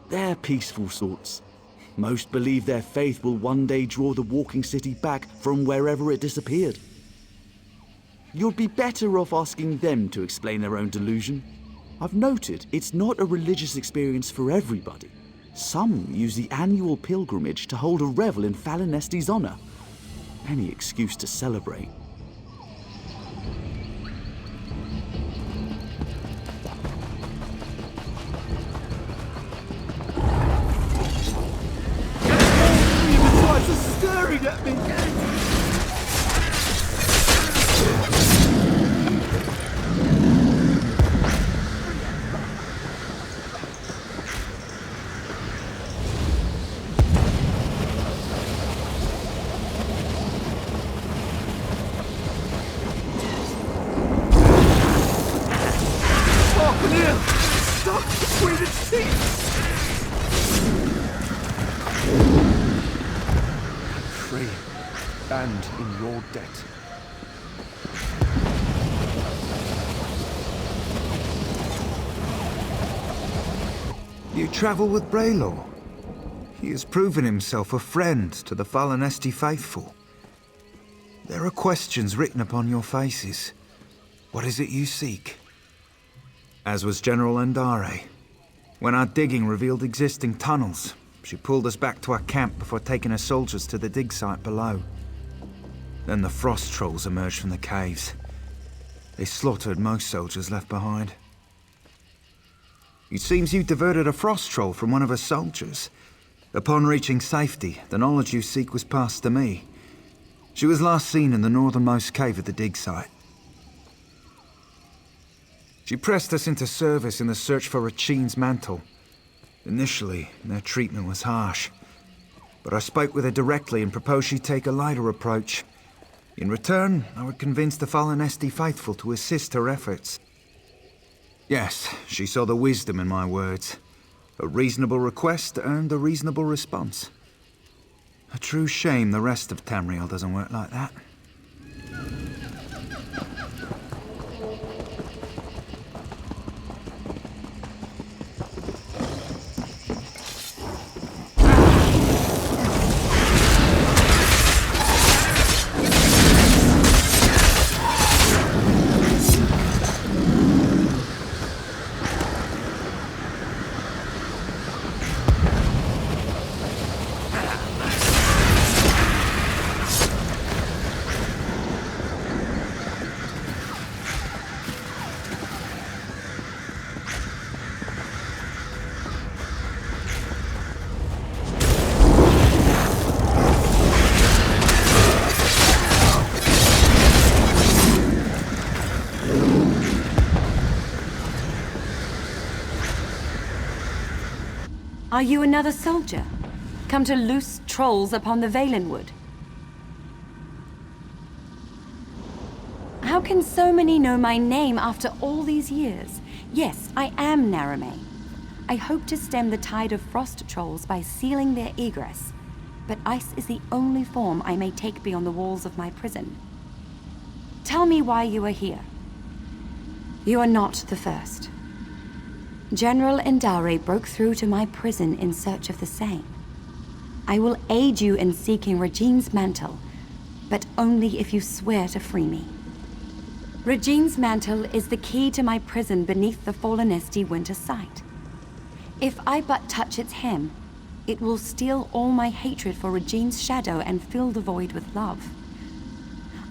They're peaceful sorts. Most believe their faith will one day draw the walking city back from wherever it disappeared. You'd be better off asking them to explain their own delusion. I've noted it's not a religious experience for everybody. Some use the annual pilgrimage to hold a revel in Fallen Esti's honor. Any excuse to celebrate. Staring at me! Stuck between its teeth! Free, and in your debt. You travel with Braylor. He has proven himself a friend to the fallen Esti faithful. There are questions written upon your faces. What is it you seek? As was General Endare. When our digging revealed existing tunnels, she pulled us back to our camp before taking her soldiers to the dig site below. Then the frost trolls emerged from the caves. They slaughtered most soldiers left behind. It seems you diverted a frost troll from one of her soldiers. Upon reaching safety, the knowledge you seek was passed to me. She was last seen in the northernmost cave of the dig site. She pressed us into service in the search for Rachine's mantle. Initially, their treatment was harsh. But I spoke with her directly and proposed she take a lighter approach. In return, I would convince the fallen Esti faithful to assist her efforts. Yes, she saw the wisdom in my words. A reasonable request earned a reasonable response. A true shame the rest of Tamriel doesn't work like that. Are you another soldier? Come to loose trolls upon the Valenwood? How can so many know my name after all these years? Yes, I am Narame. I hope to stem the tide of frost trolls by sealing their egress, but ice is the only form I may take beyond the walls of my prison. Tell me why you are here. You are not the first. General Endare broke through to my prison in search of the same. I will aid you in seeking Regine's mantle, but only if you swear to free me. Regine's mantle is the key to my prison beneath the fallen Esti winter site. If I but touch its hem, it will steal all my hatred for Regine's shadow and fill the void with love.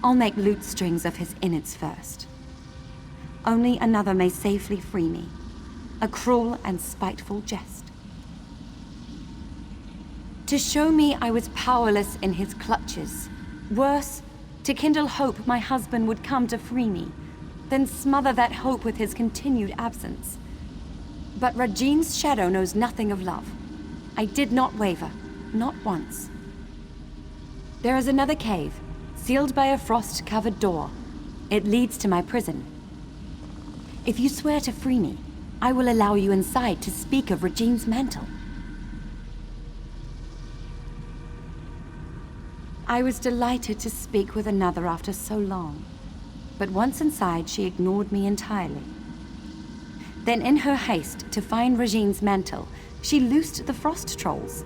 I'll make lute strings of his innards first. Only another may safely free me. A cruel and spiteful jest. To show me I was powerless in his clutches. Worse, to kindle hope my husband would come to free me, then smother that hope with his continued absence. But Regine's shadow knows nothing of love. I did not waver, not once. There is another cave, sealed by a frost-covered door. It leads to my prison. If you swear to free me, I will allow you inside to speak of Regine's mantle. I was delighted to speak with another after so long, but once inside she ignored me entirely. Then in her haste to find Regine's mantle, she loosed the frost trolls.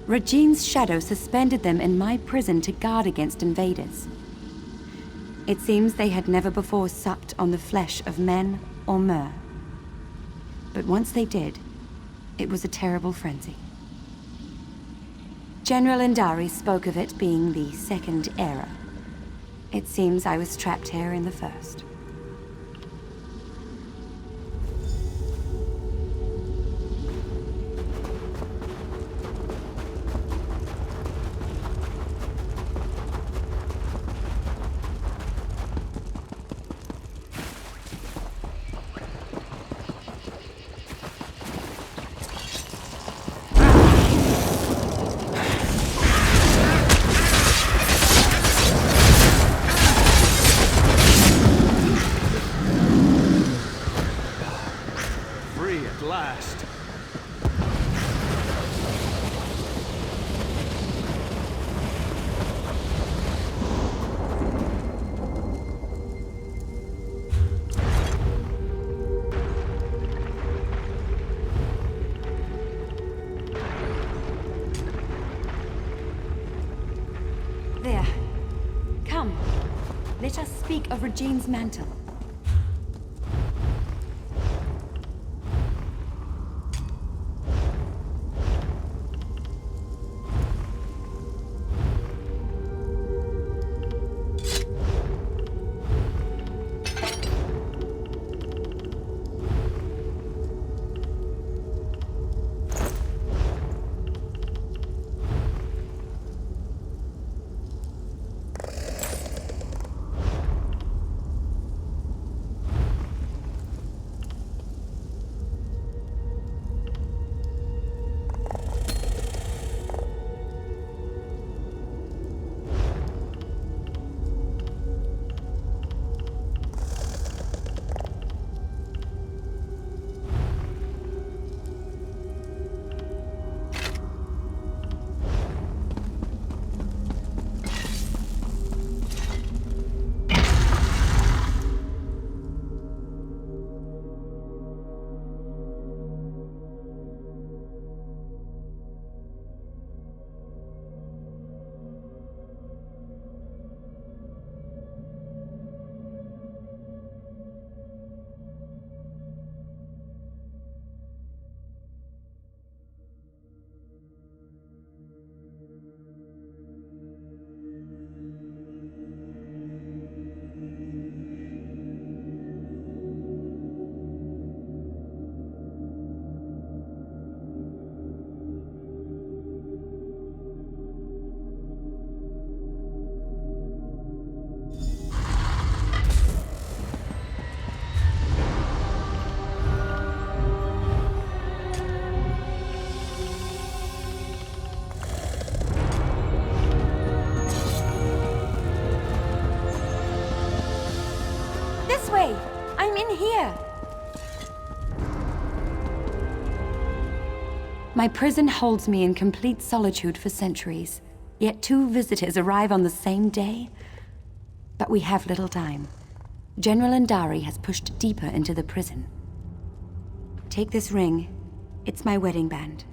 Regine's shadow suspended them in my prison to guard against invaders. It seems they had never before supped on the flesh of men or Myr. But once they did, it was a terrible frenzy. General Endare spoke of it being the second era. It seems I was trapped here in the first. There. Come. Let us speak of Regine's mantle. in here! My prison holds me in complete solitude for centuries, yet 2 visitors arrive on the same day. But we have little time. General Andari has pushed deeper into the prison. Take this ring. It's my wedding band.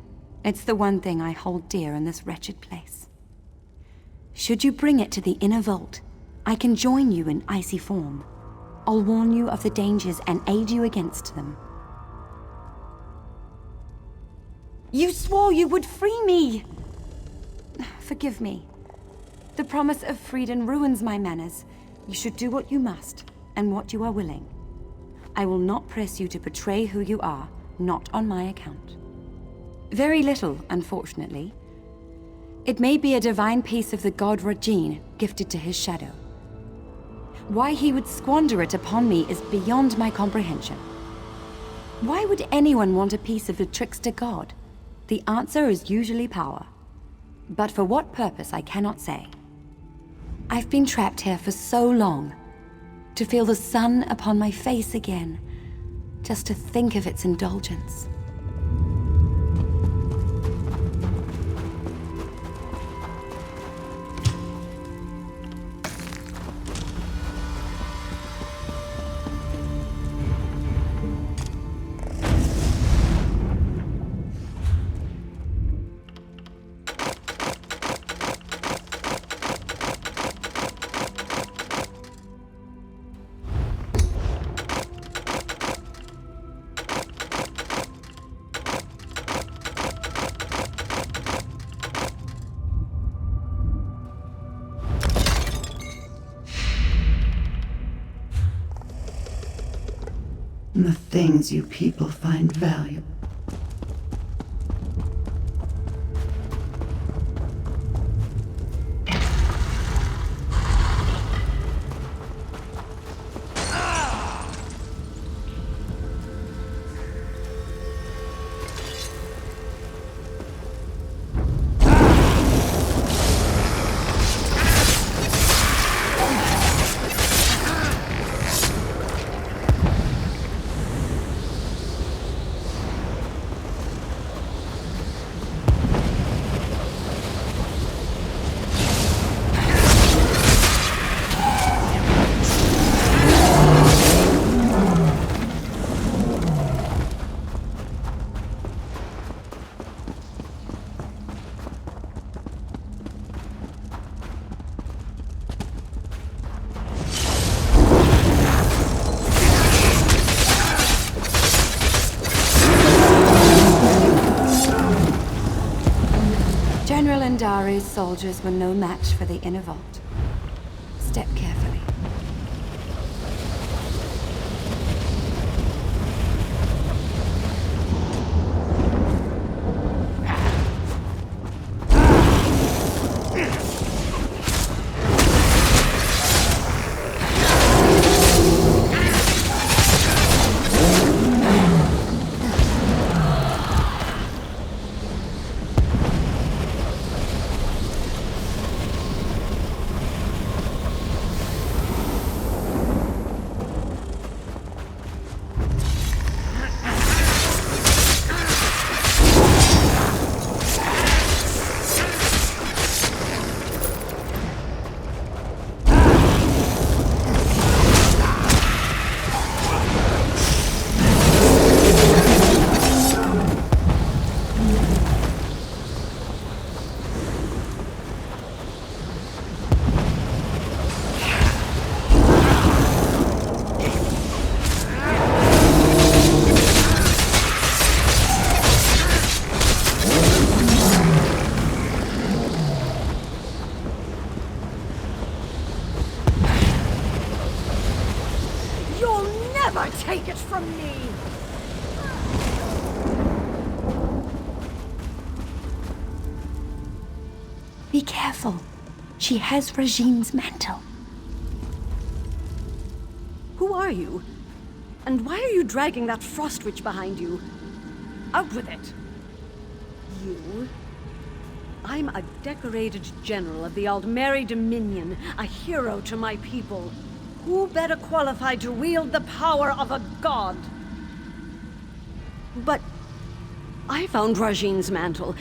It's the one thing I hold dear in this wretched place. Should you bring it to the inner vault, I can join you in icy form. I'll warn you of the dangers and aid you against them. You swore you would free me! Forgive me. The promise of freedom ruins my manners. You should do what you must, and what you are willing. I will not press you to betray who you are, not on my account. Very little, unfortunately. It may be a divine piece of the god Rajin, gifted to his shadow. Why he would squander it upon me is beyond my comprehension. Why would anyone want a piece of the trickster god? The answer is usually power. But for what purpose, I cannot say. I've been trapped here for so long. To feel the sun upon my face again. Just to think of its indulgence. The things you people find valuable. Andari's soldiers were no match for the inner vault. Step carefully. Take it from me! Be careful. She has Rajin's mantle. Who are you? And why are you dragging that frost witch behind you? Out with it! You? I'm a decorated general of the Aldmeri Dominion, a hero to my people. who better qualified to wield the power of a god? But I found Rajine's mantle.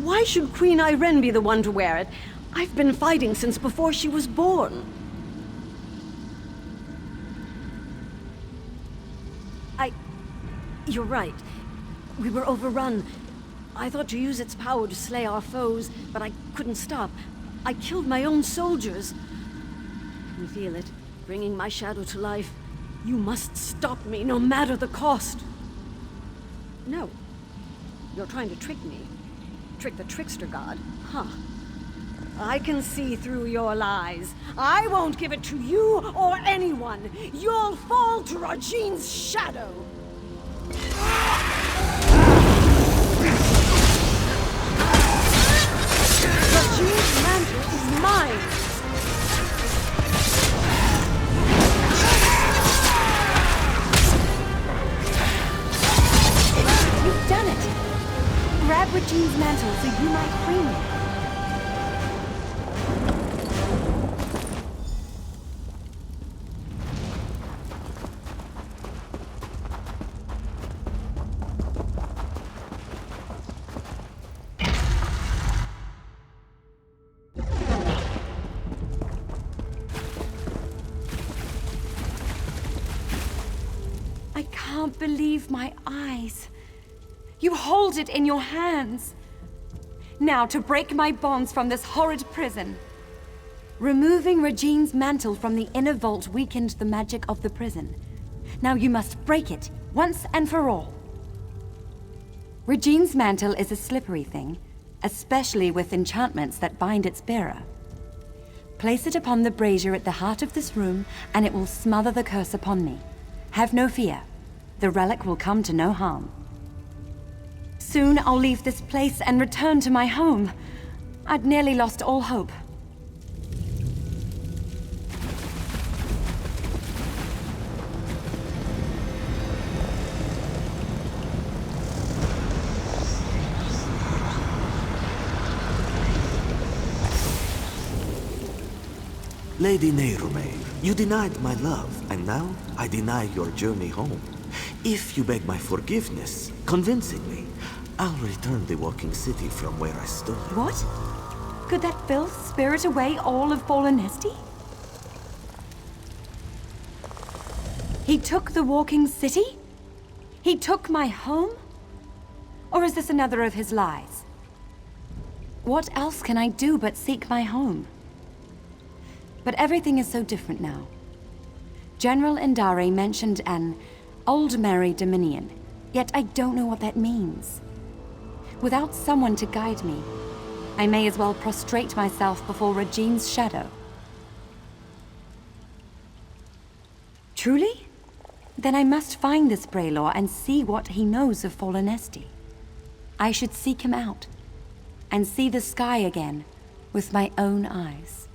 Why should Queen Irene be the one to wear it? I've been fighting since before she was born. You're right. We were overrun. I thought to use its power to slay our foes, but I couldn't stop. I killed my own soldiers. I can feel it, bringing my shadow to life. You must stop me, no matter the cost. No. You're trying to trick me. Trick the trickster god. Huh. I can see through your lies. I won't give it to you or anyone. You'll fall to Rajine's shadow. Rajine's mantle is mine. You've done it! Grab Rajine's mantle so you might free me. I can't believe my eyes. You hold it in your hands. Now, to break my bonds from this horrid prison. Removing Rajine's mantle from the inner vault weakened the magic of the prison. Now you must break it, once and for all. Rajine's mantle is a slippery thing, especially with enchantments that bind its bearer. Place it upon the brazier at the heart of this room, and it will smother the curse upon me. Have no fear. The relic will come to no harm. Soon I'll leave this place and return to my home. I'd nearly lost all hope. Lady Nehrume, you denied my love, and now I deny your journey home. If you beg my forgiveness, convincingly, I'll return the walking city from where I stole it. What? Could that filth spirit away all of Fallenesti? He took the walking city? He took my home? Or is this another of his lies? What else can I do but seek my home? But everything is so different now. General Indare mentioned an Aldmeri Dominion, yet I don't know what that means. Without someone to guide me, I may as well prostrate myself before Rajine's shadow. Truly? Then I must find this Braylor and see what he knows of Fallenesti. I should seek him out, and see the sky again with my own eyes.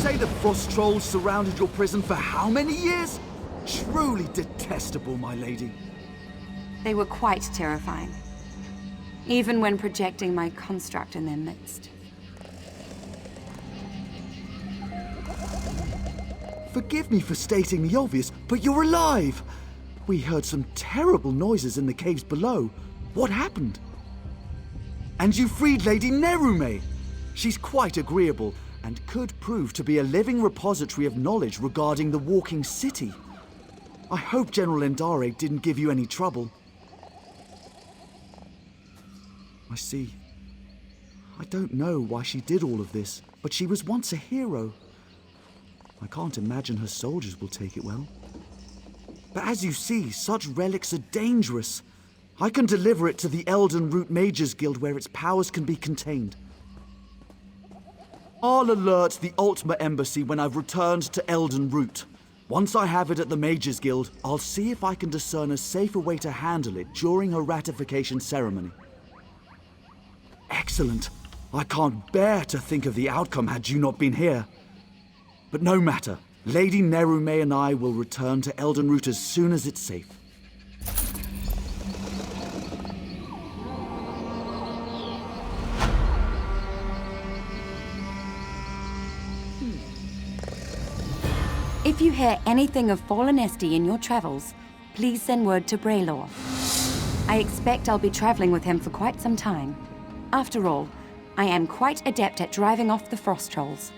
say the frost trolls surrounded your prison for how many years? Truly detestable, my lady. They were quite terrifying, even when projecting my construct in their midst. Forgive me for stating the obvious, but you're alive! We heard some terrible noises in the caves below. What happened? And you freed Lady Nerume! She's quite agreeable, and could prove to be a living repository of knowledge regarding the Walking City. I hope General Endare didn't give you any trouble. I see. I don't know why she did all of this, but she was once a hero. I can't imagine her soldiers will take it well. But as you see, such relics are dangerous. I can deliver it to the Elden Root Mages Guild where its powers can be contained. I'll alert the Aldmeri Embassy when I've returned to Elden Root. Once I have it at the Mages Guild, I'll see if I can discern a safer way to handle it during her ratification ceremony. Excellent. I can't bear to think of the outcome had you not been here. But no matter. Lady Nerume and I will return to Elden Root as soon as it's safe. If you hear anything of Fallen Esty in your travels, please send word to Braylor. I expect I'll be traveling with him for quite some time. After all, I am quite adept at driving off the frost trolls.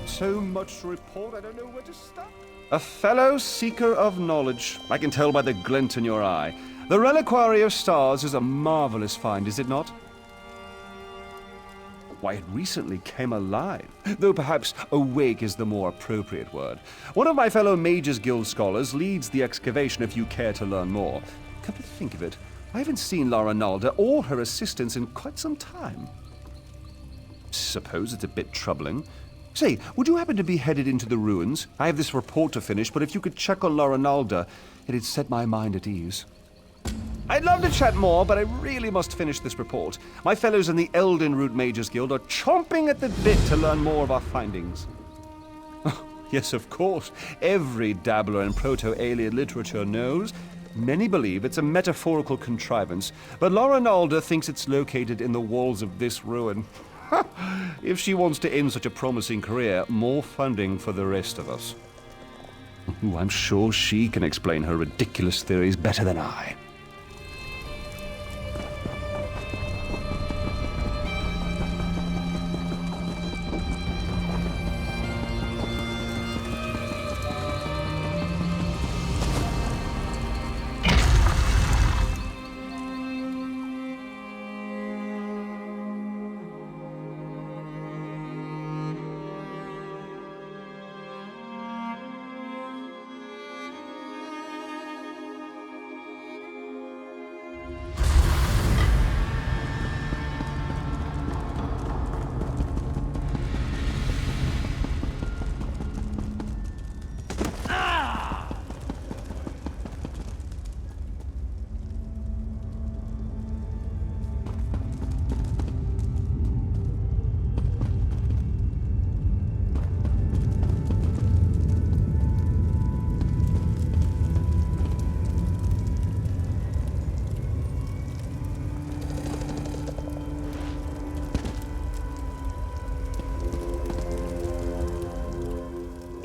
So much to report, I don't know where to start. A fellow seeker of knowledge. I can tell by the glint in your eye. The Reliquary of Stars is a marvelous find, is it not? Why, it recently came alive, though perhaps awake is the more appropriate word. One of my fellow Mages Guild scholars leads the excavation if you care to learn more. Come to think of it, I haven't seen Lara Nalda or her assistants in quite some time. Suppose it's a bit troubling. Say, would you happen to be headed into the ruins? I have this report to finish, but if you could check on Lara Nalda, it'd set my mind at ease. I'd love to chat more, but I really must finish this report. My fellows in the Elden Root Mages Guild are chomping at the bit to learn more of our findings. Oh, yes, of course. Every dabbler in proto-alien literature knows. Many believe it's a metaphorical contrivance, but Lara Nalda thinks it's located in the walls of this ruin. If she wants to end such a promising career, more funding for the rest of us. Ooh, I'm sure she can explain her ridiculous theories better than I.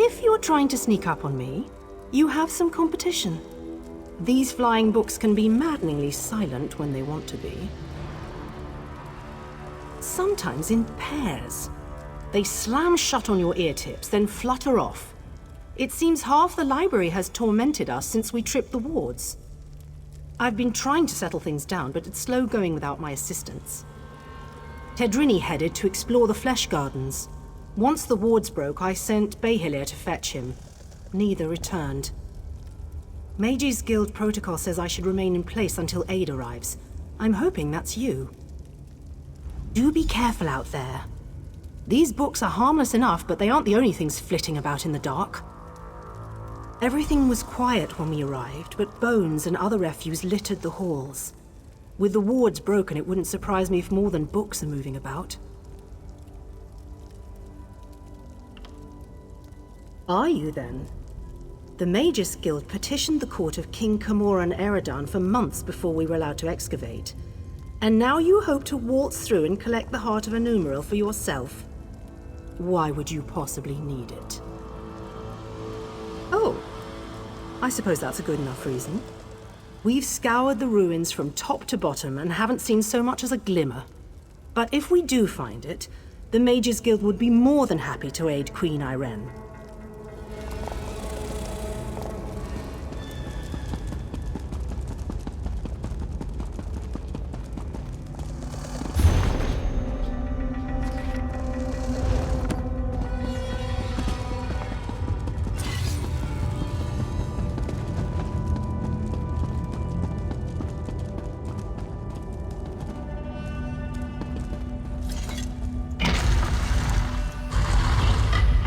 If you're trying to sneak up on me, you have some competition. These flying books can be maddeningly silent when they want to be. Sometimes in pairs. They slam shut on your ear tips, then flutter off. It seems half the library has tormented us since we tripped the wards. I've been trying to settle things down, but it's slow going without my assistance. Tedrini headed to explore the Flesh Gardens. Once the wards broke, I sent Behilir to fetch him. Neither returned. Mage's Guild protocol says I should remain in place until aid arrives. I'm hoping that's you. Do be careful out there. These books are harmless enough, but they aren't the only things flitting about in the dark. Everything was quiet when we arrived, but bones and other refuse littered the halls. With the wards broken, it wouldn't surprise me if more than books are moving about. Are you, then? The Mage's Guild petitioned the court of King Camoran Eridan for months before we were allowed to excavate. And now you hope to waltz through and collect the heart of a numeral for yourself? Why would you possibly need it? Oh, I suppose that's a good enough reason. We've scoured the ruins from top to bottom and haven't seen so much as a glimmer. But if we do find it, the Mage's Guild would be more than happy to aid Queen Irene.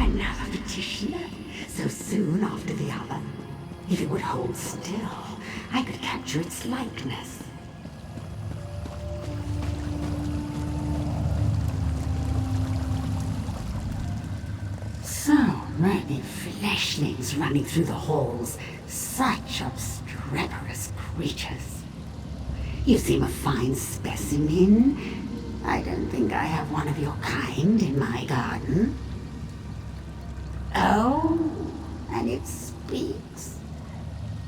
Another petitioner, so soon after the other. If it would hold still, I could capture its likeness. So many fleshlings running through the halls, such obstreperous creatures. You seem a fine specimen. I don't think I have one of your kind in my garden. Oh, and it speaks.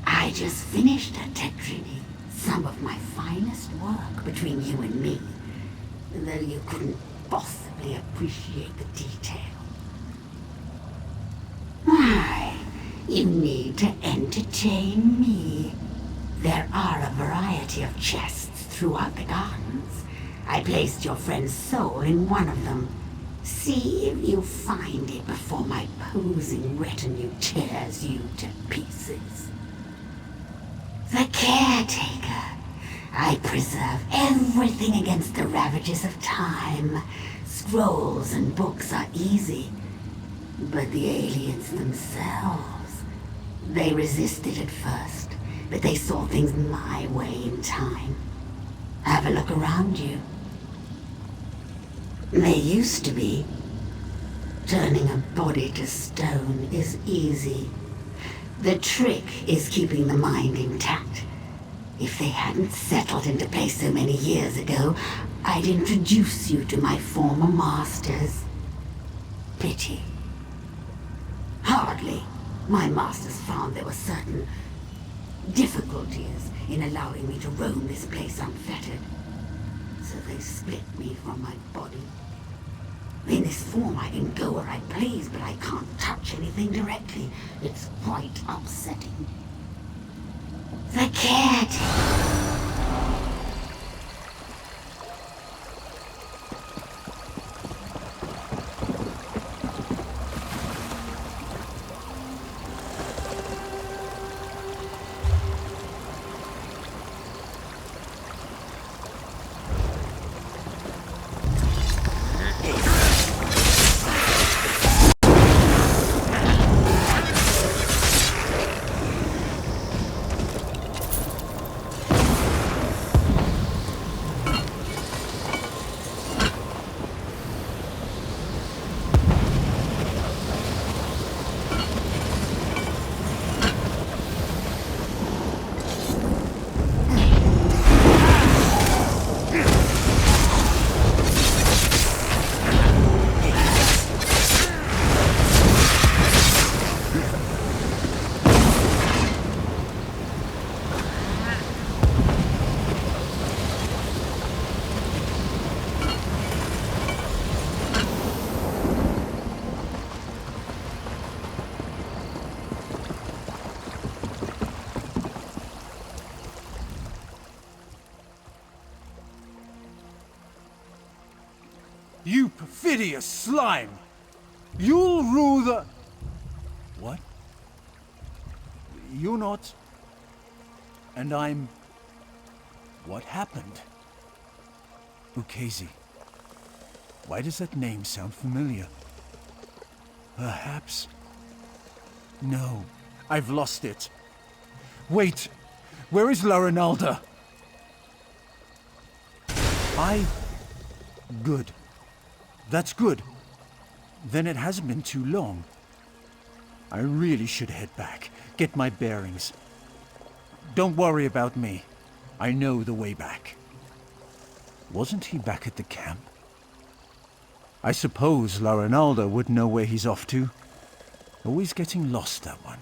I just finished a Tedrini, some of my finest work between you and me, though you couldn't possibly appreciate the detail. Why, you need to entertain me. There are a variety of chests throughout the gardens. I placed your friend's soul in one of them. See if you find it before my posing retinue tears you to pieces. The caretaker. I preserve everything against the ravages of time. Scrolls and books are easy. But the aliens themselves, they resisted at first, but they saw things my way in time. Have a look around you. They used to be. Turning a body to stone is easy. The trick is keeping the mind intact. If they hadn't settled into place so many years ago, I'd introduce you to my former masters. Pity. Hardly. My masters found there were certain difficulties in allowing me to roam this place unfettered. So they split me from my body. In this form, I can go where I please, but I can't touch anything directly. It's quite upsetting. The caretaker. You perfidious slime! You'll rule the... What? You're not... And I'm... What happened? Ukezi. Why does that name sound familiar? Perhaps... No, I've lost it. Wait, where is Laranalda? Good. That's good. Then it hasn't been too long. I really should head back, get my bearings. Don't worry about me. I know the way back. Wasn't he back at the camp? I suppose Laranalda would know where he's off to. Always getting lost, that one.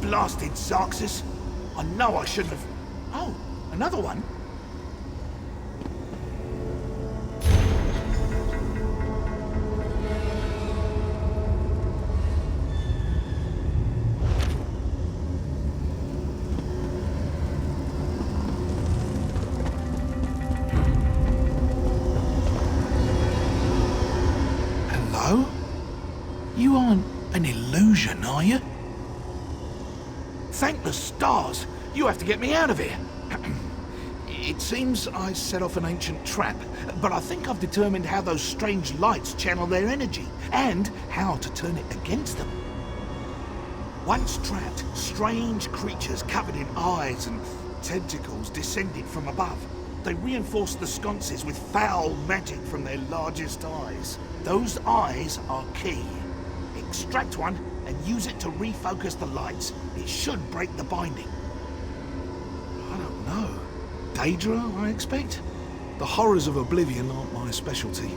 Blasted Zarxus! I know I shouldn't have... Oh, another one? Hello? You aren't an illusion, are you? Thank the stars! You have to get me out of here! It seems I set off an ancient trap, but I think I've determined how those strange lights channel their energy, and how to turn it against them. Once trapped, strange creatures covered in eyes and tentacles descended from above. They reinforced the sconces with foul magic from their largest eyes. Those eyes are key. Extract one and use it to refocus the lights. It should break the binding. I don't know. Daedra, I expect? The horrors of Oblivion aren't my specialty.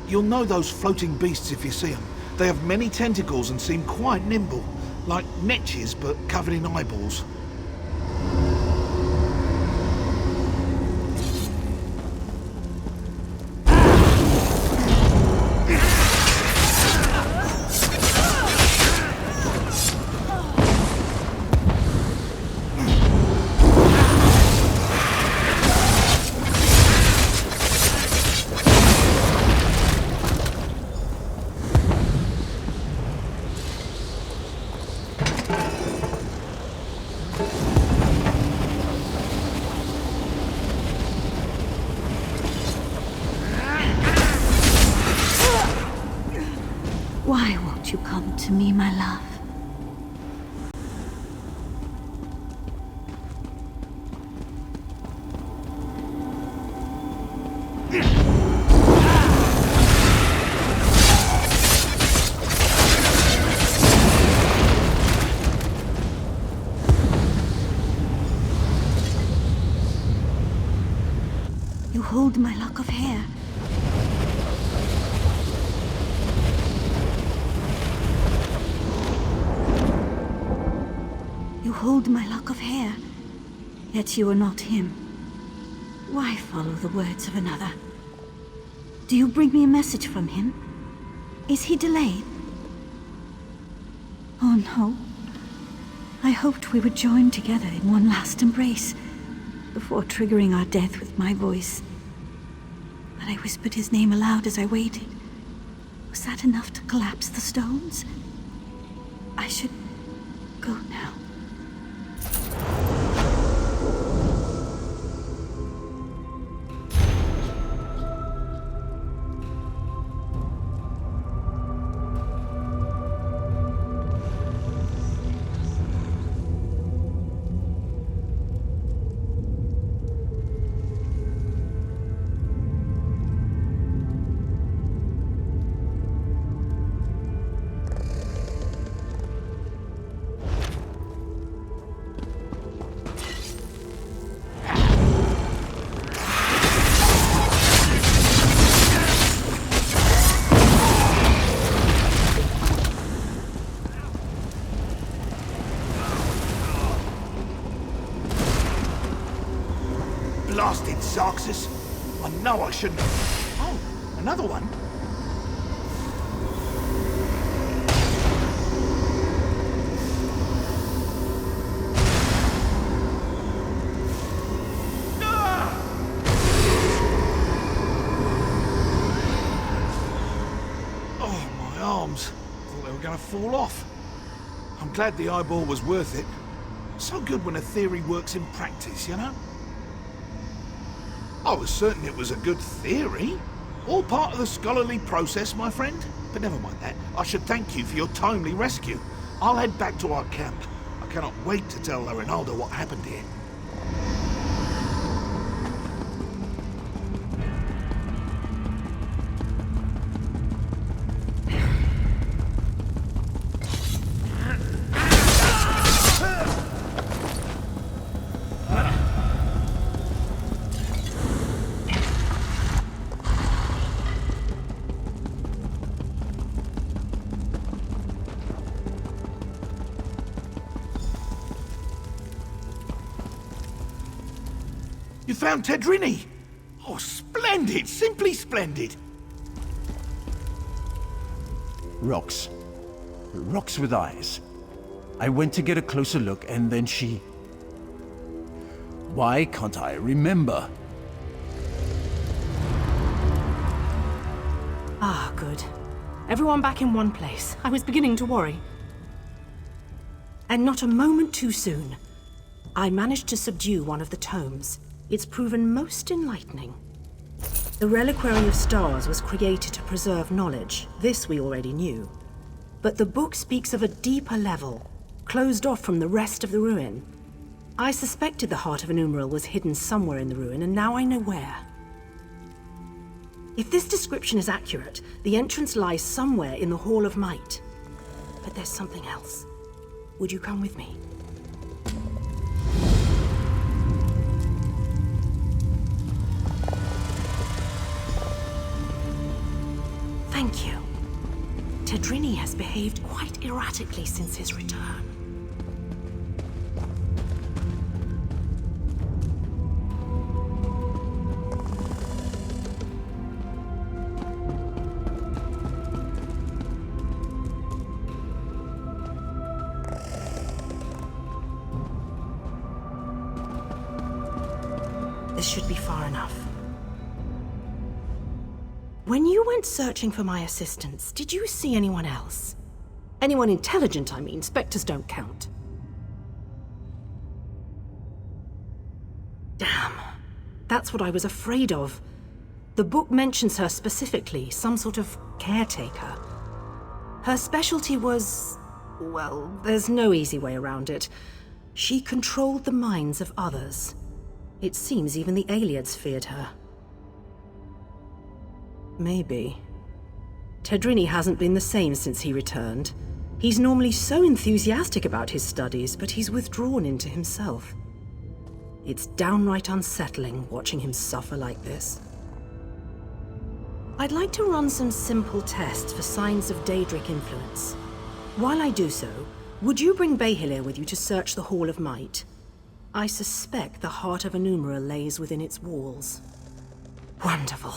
You'll know those floating beasts if you see them. They have many tentacles and seem quite nimble, like netches but covered in eyeballs. Why won't you come to me, my love? You hold my lock of hair. You You hold my lock of hair, yet you are not him. Why follow the words of another? Do you bring me a message from him? Is he delayed? Oh no. I hoped we would join together in one last embrace, before triggering our death with my voice. But I whispered his name aloud as I waited. Was that enough to collapse the stones? I should go now. Blasted Zarxus! I know I shouldn't. Oh, another one? Oh, my arms. Thought they were going to fall off. I'm glad the eyeball was worth it. So good when a theory works in practice, you know? I was certain it was a good theory. All part of the scholarly process, my friend. But never mind that. I should thank you for your timely rescue. I'll head back to our camp. I cannot wait to tell Ronaldo what happened here. You found Tedrini! Oh, splendid! Simply splendid! Rocks. Rocks with eyes. I went to get a closer look and then she... Why can't I remember? Ah, good. Everyone back in one place. I was beginning to worry. And not a moment too soon. I managed to subdue one of the tomes. It's proven most enlightening. The Reliquary of Stars was created to preserve knowledge. This we already knew. But the book speaks of a deeper level, closed off from the rest of the ruin. I suspected the Heart of an Umbral was hidden somewhere in the ruin, and now I know where. If this description is accurate, the entrance lies somewhere in the Hall of Might. But there's something else. Would you come with me? Thank you. Tedrini has behaved quite erratically since his return. This should be far enough. When you went searching for my assistance, did you see anyone else? Anyone intelligent, I mean. Spectres don't count. Damn. That's what I was afraid of. The book mentions her specifically, some sort of caretaker. Her specialty was... well, there's no easy way around it. She controlled the minds of others. It seems even the Aliads feared her. Maybe. Tedrini hasn't been the same since he returned. He's normally so enthusiastic about his studies, but he's withdrawn into himself. It's downright unsettling watching him suffer like this. I'd like to run some simple tests for signs of Daedric influence. While I do so, Would you bring Behilir with you to search the Hall of Might? I suspect the heart of Enumera lays within its walls. Wonderful.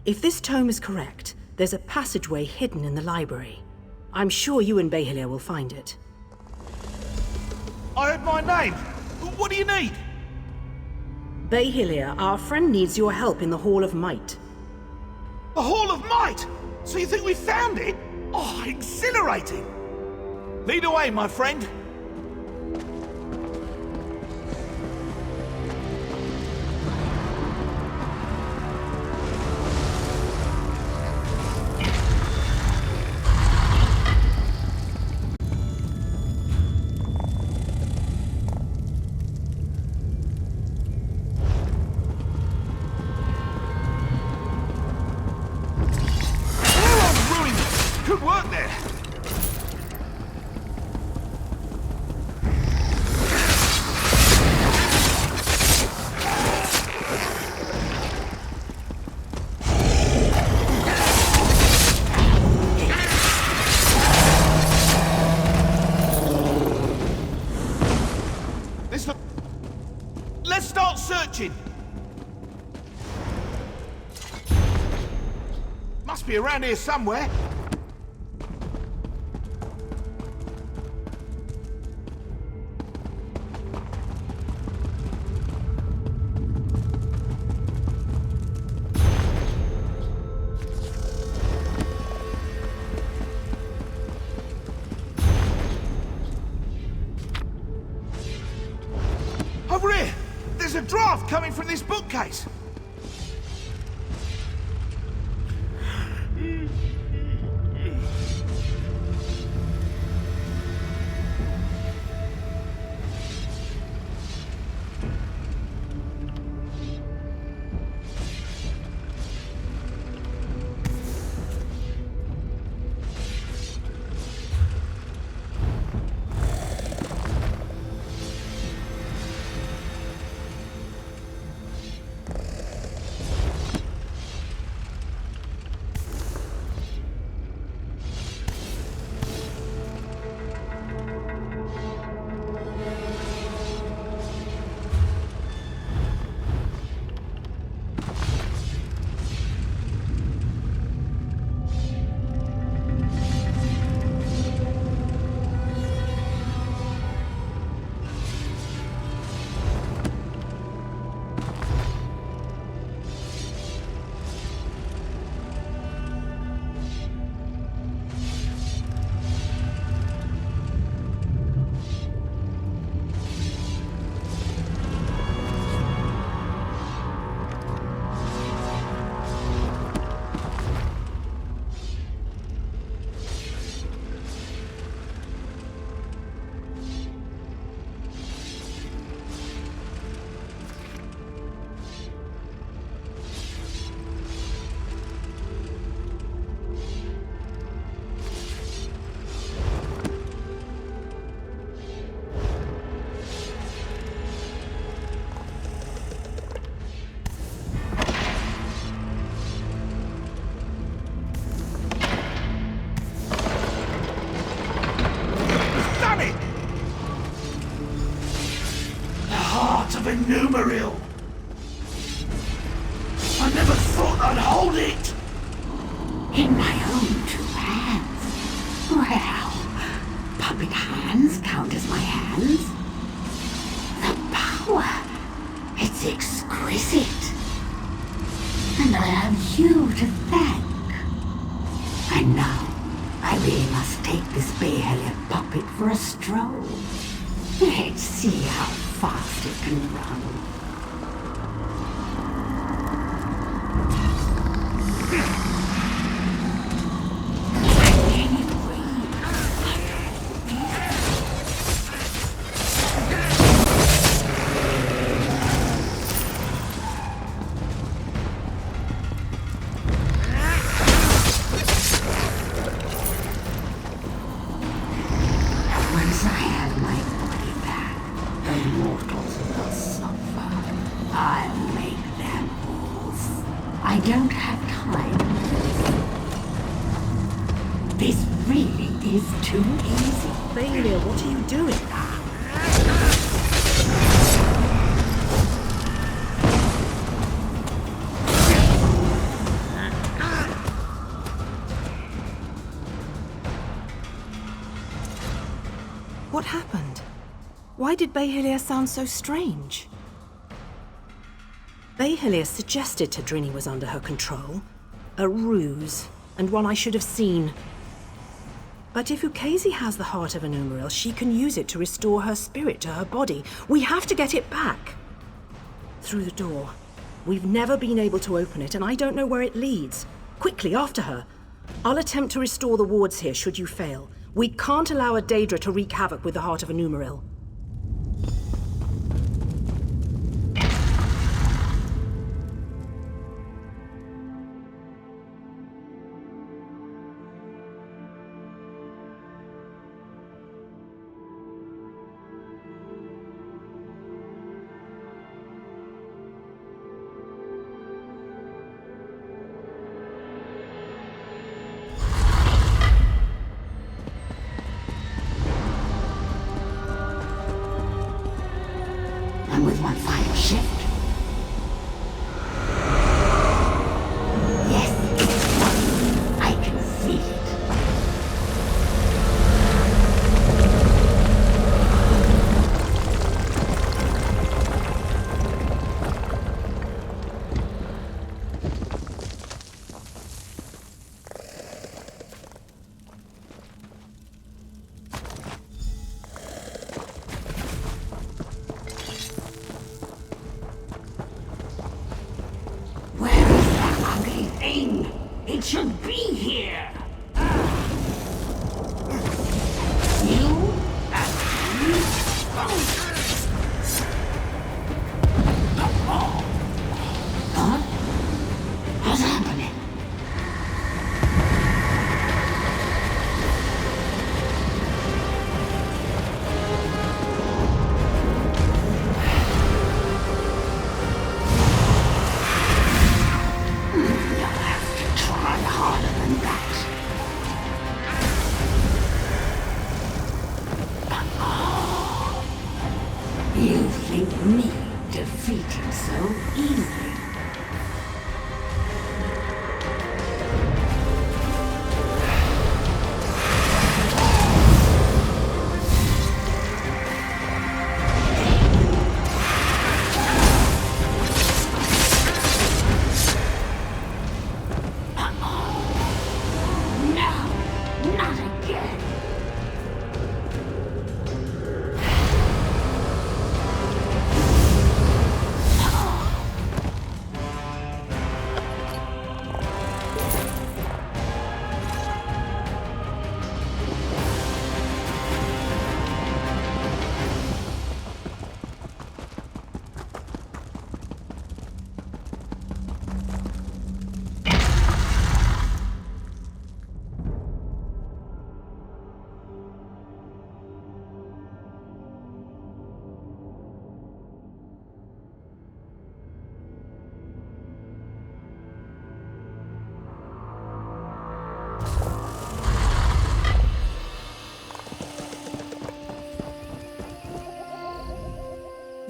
If this tome is correct, there's a passageway hidden in the library. I'm sure you and Behilir will find it. I heard my name. What do you need? Behilir, our friend needs your help in the Hall of Might. The Hall of Might? So you think we found it? Oh, exhilarating! Lead away, my friend. Good work there! Let's start searching! Must be around here somewhere. Over here! There's a draft coming from this bookcase! Numeril. I never thought I'd hold it! In my own two hands? Well, puppet hands count as my hands. The power, it's exquisite. And I have you to thank. And now, I really must take this Behilir puppet for a stroll. Let's see how fast it can run. Once I have my body back, the mortals will suffer. I'll make them fools. I don't have time for this. This really is too easy. Baelia, what are you doing? What happened? Why did Baelia sound so strange? Baelia suggested Tadrini was under her control. A ruse, and one I should have seen. But if Ukezi has the heart of an Umaril, she can use it to restore her spirit to her body. We have to get it back. Through the door. We've never been able to open it, and I don't know where it leads. Quickly, after her. I'll attempt to restore the wards here should you fail. We can't allow a Daedra to wreak havoc with the heart of a Umaril. And with one final shift. Yes, I can feel it. It should be here. You? Huh? What's happening? You think me defeated so easily? No, not again.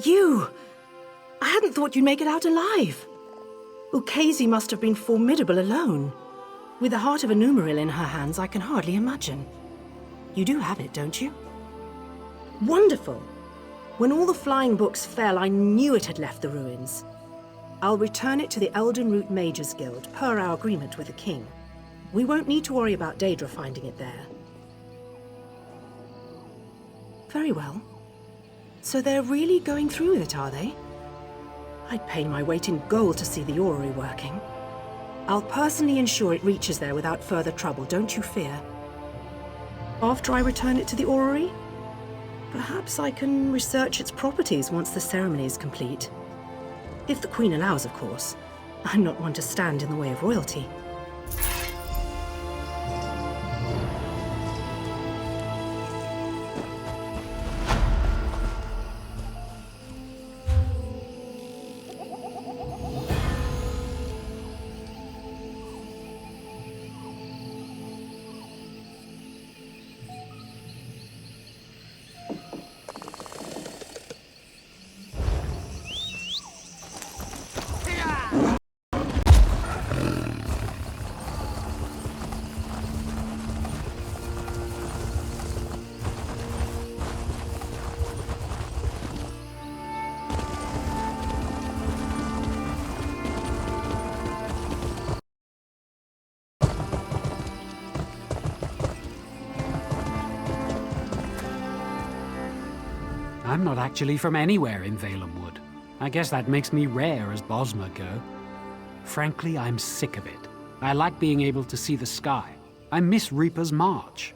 You! I hadn't thought you'd make it out alive. Ukezi must have been formidable alone. With the heart of a Umaril in her hands, I can hardly imagine. You do have it, don't you? Wonderful! When all the flying books fell, I knew it had left the ruins. I'll return it to the Eldenroot Mages Guild, per our agreement with the king. We won't need to worry about Daedra finding it there. Very well. So they're really going through with it, are they? I'd pay my weight in gold to see the orrery working. I'll personally ensure it reaches there without further trouble, don't you fear. After I return it to the orrery, perhaps I can research its properties once the ceremony is complete. If the Queen allows, of course. I'm not one to stand in the way of royalty. I'm not actually from anywhere in Valem Wood. I guess that makes me rare as Bosmer go. Frankly, I'm sick of it. I like being able to see the sky. I miss Reaper's March.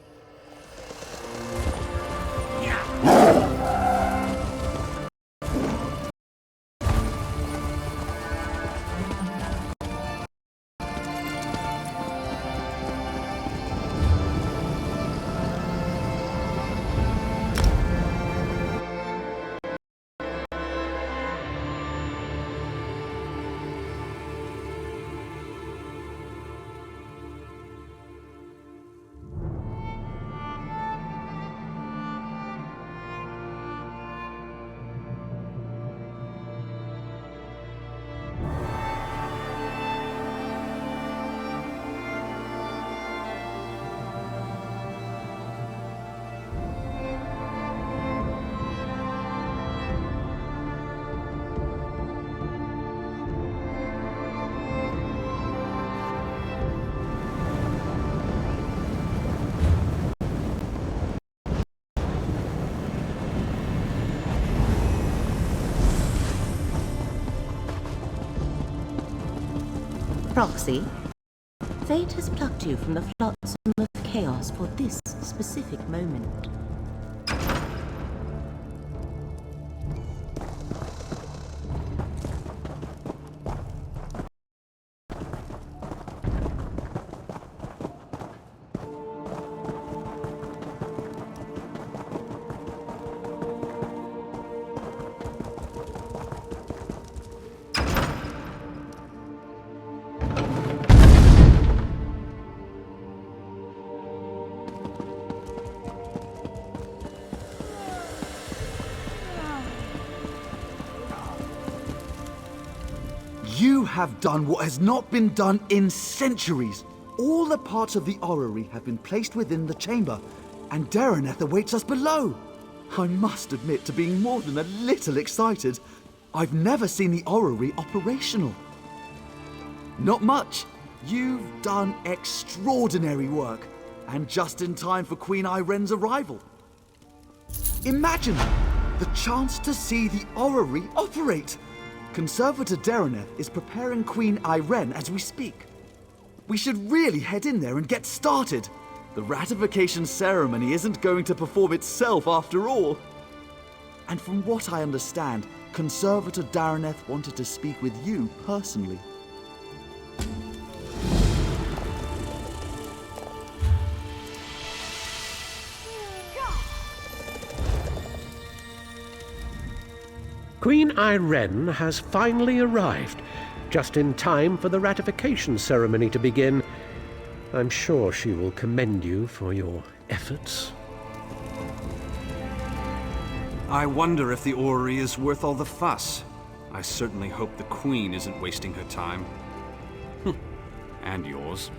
Proxy, fate has plucked you from the flotsam of chaos for this specific moment. You have done what has not been done in centuries. All the parts of the orrery have been placed within the chamber, and Dareneth awaits us below. I must admit to being more than a little excited. I've never seen the orrery operational. Not much. You've done extraordinary work, and just in time for Queen Iren's arrival. Imagine the chance to see the orrery operate. Conservator Dareneth is preparing Queen Iren as we speak. We should really head in there and get started. The ratification ceremony isn't going to perform itself after all. And from what I understand, Conservator Dareneth wanted to speak with you personally. Queen Iren has finally arrived, just in time for the ratification ceremony to begin. I'm sure she will commend you for your efforts. I wonder if the orrery is worth all the fuss. I certainly hope the Queen isn't wasting her time. And yours.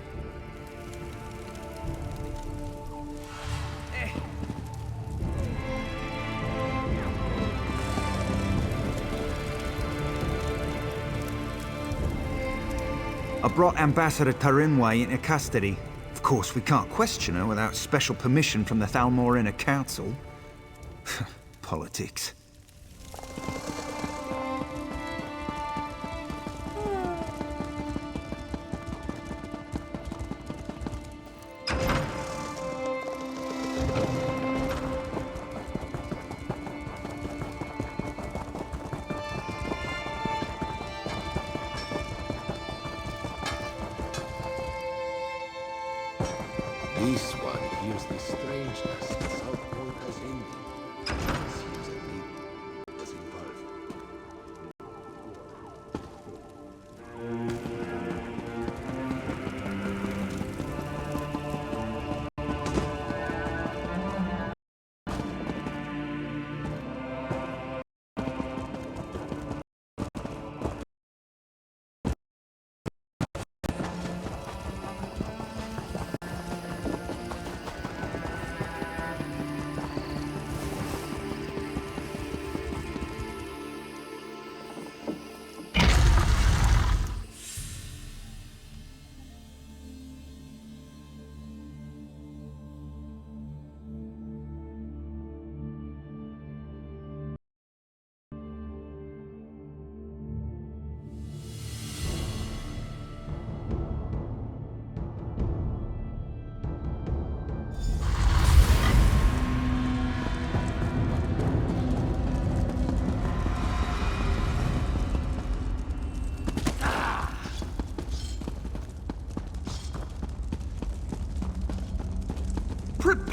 I brought Ambassador Tarinway into custody. Of course, we can't question her without special permission from the Thalmor Inner Council. Politics. This one hears the strangeness that Southport has ended. Seems that me was involved.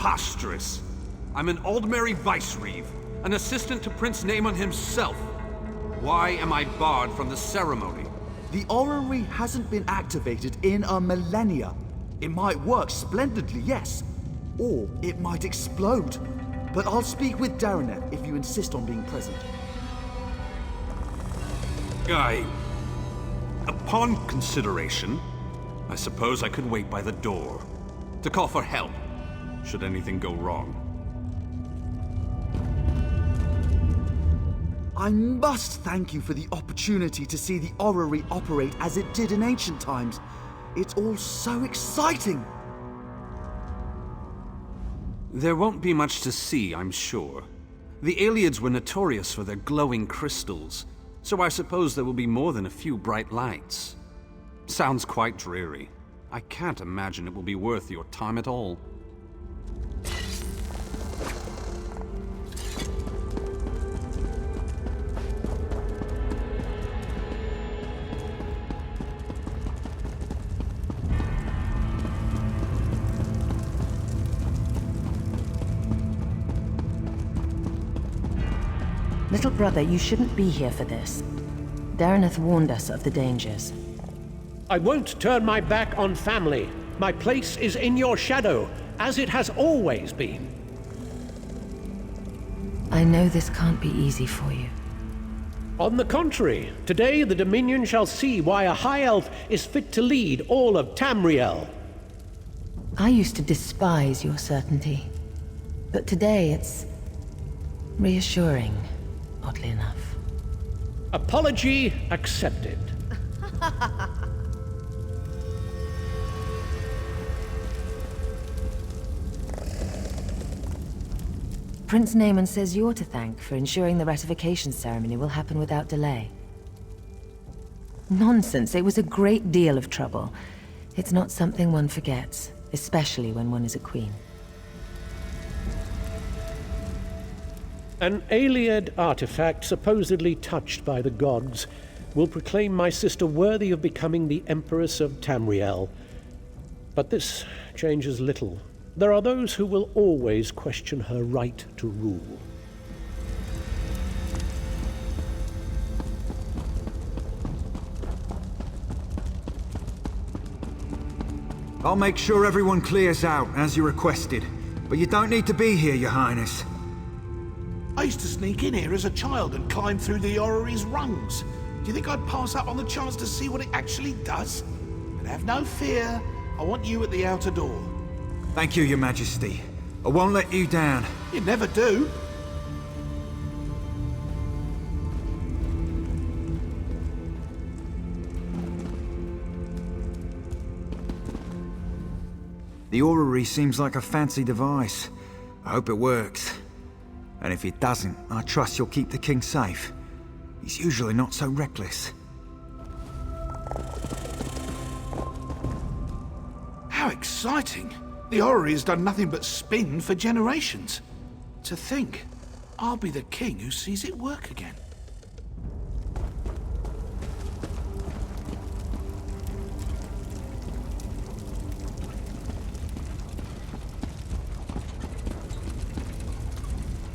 preposterous. I'm an Aldmeri vice-reeve, an assistant to Prince Naemon himself. Why am I barred from the ceremony? The orrery hasn't been activated in a millennia. It might work splendidly, yes. Or it might explode. But I'll speak with Daraneth if you insist on being present. Upon consideration, I suppose I could wait by the door to call for help, should anything go wrong. I must thank you for the opportunity to see the orrery operate as it did in ancient times. It's all so exciting! There won't be much to see, I'm sure. The Aelids were notorious for their glowing crystals, so I suppose there will be more than a few bright lights. Sounds quite dreary. I can't imagine it will be worth your time at all. Little brother, you shouldn't be here for this. Daraneth warned us of the dangers. I won't turn my back on family. My place is in your shadow, as it has always been. I know this can't be easy for you. On the contrary, today the Dominion shall see why a High Elf is fit to lead all of Tamriel. I used to despise your certainty. But today it's reassuring, oddly enough. Apology accepted. Prince Naemon says you're to thank for ensuring the ratification ceremony will happen without delay. Nonsense, it was a great deal of trouble. It's not something one forgets, especially when one is a queen. An Aeliad artifact supposedly touched by the gods will proclaim my sister worthy of becoming the Empress of Tamriel. But this changes little. There are those who will always question her right to rule. I'll make sure everyone clears out, as you requested. But you don't need to be here, Your Highness. I used to sneak in here as a child and climb through the orrery's rungs. Do you think I'd pass up on the chance to see what it actually does? But have no fear, I want you at the outer door. Thank you, Your Majesty. I won't let you down. You never do. The orrery seems like a fancy device. I hope it works. And if it doesn't, I trust you'll keep the king safe. He's usually not so reckless. How exciting! The orrery has done nothing but spin for generations. To think, I'll be the king who sees it work again.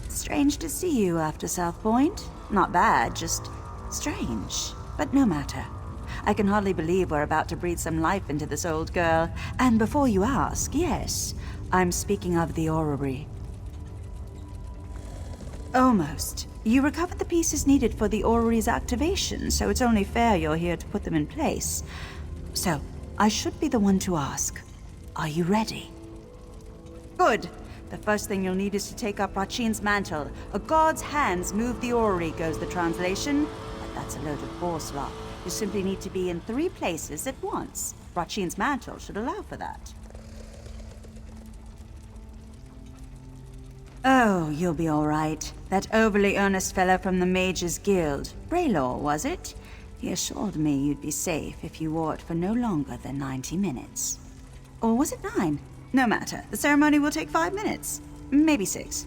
Strange to see you after South Point. Not bad, just strange. But no matter. I can hardly believe we're about to breathe some life into this old girl. And before you ask, yes, I'm speaking of the orrery. Almost. You recovered the pieces needed for the orrery's activation, so it's only fair you're here to put them in place. So, I should be the one to ask. Are you ready? Good. The first thing you'll need is to take up Rachin's mantle. A god's hands move the orrery, goes the translation. But that's a load of bourslop. You simply need to be in 3 places at once. Rachin's mantle should allow for that. Oh, you'll be all right. That overly earnest fellow from the Mage's Guild. Braylor, was it? He assured me you'd be safe if you wore it for no longer than 90 minutes. Or was it 9? No matter. The ceremony will take 5 minutes. Maybe 6.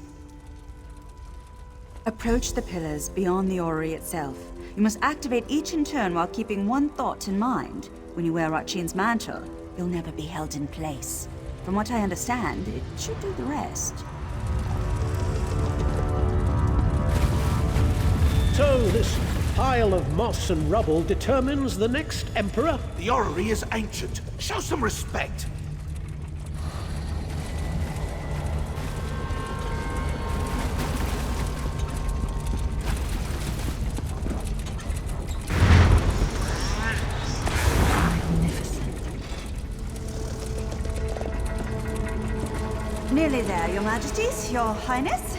Approach the pillars beyond the orrery itself. You must activate each in turn while keeping one thought in mind. When you wear Rachin's mantle, you'll never be held in place. From what I understand, it should do the rest. So this pile of moss and rubble determines the next emperor? The orrery is ancient. Show some respect. Nearly there, Your Majesties, Your Highness.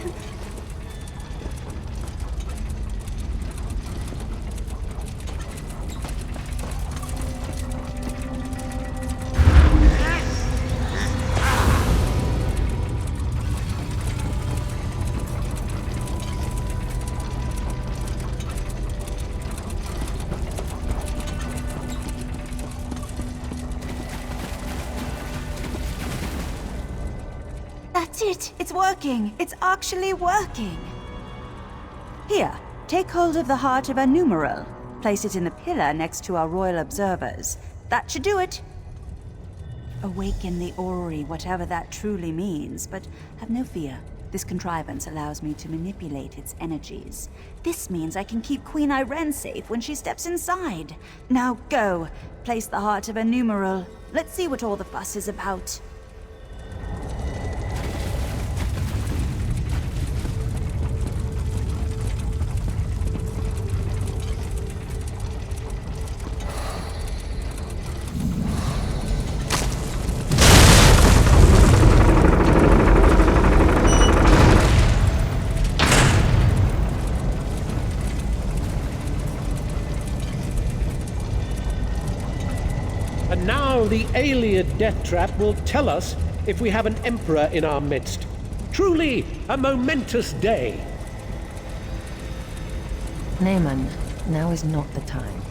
That's it! It's working! It's actually working! Here, take hold of the heart of a numeral. Place it in the pillar next to our royal observers. That should do it! Awaken the orrery, whatever that truly means, but have no fear. This contrivance allows me to manipulate its energies. This means I can keep Queen Irene safe when she steps inside. Now go! Place the heart of a numeral. Let's see what all the fuss is about. And now the Ayleid death trap will tell us if we have an emperor in our midst. Truly a momentous day. Naaman, now is not the time.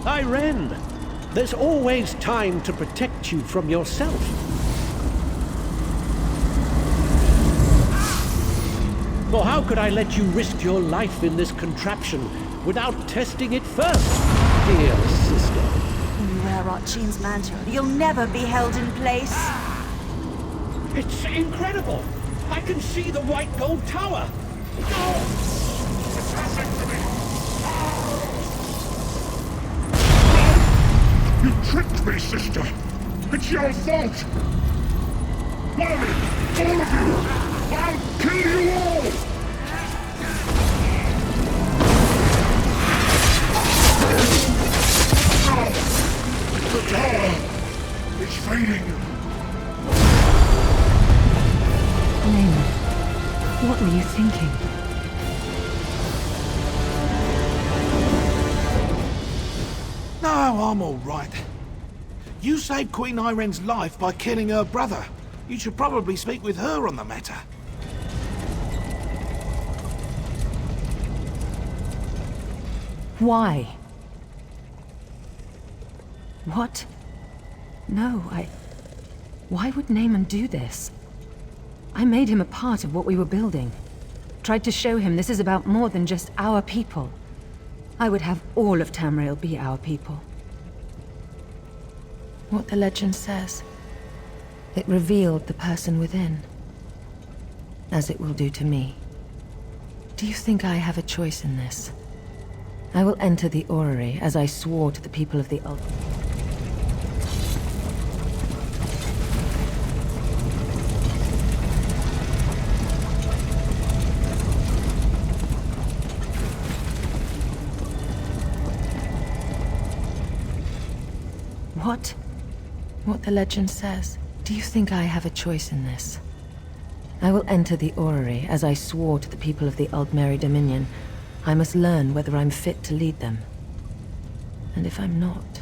Irene, there's always time to protect you from yourself. For how could I let you risk your life in this contraption without testing it first, dear sister? When you wear Rotchine's mantle, you'll never be held in place. It's incredible! I can see the white gold tower! You tricked me, sister! It's your fault! Follow me! All of you! I'll kill you all! The tower is fading. Naaman, what were you thinking? No, I'm all right. You saved Queen Irene's life by killing her brother. You should probably speak with her on the matter. Why? What? No, Why would Naaman do this? I made him a part of what we were building. Tried to show him this is about more than just our people. I would have all of Tamriel be our people. What the legend says. It revealed the person within. As it will do to me. Do you think I have a choice in this? I will enter the orrery as I swore to the people of the Aldmeri. What the legend says. Do you think I have a choice in this? I will enter the orrery as I swore to the people of the Aldmeri Dominion. I must learn whether I'm fit to lead them. And if I'm not,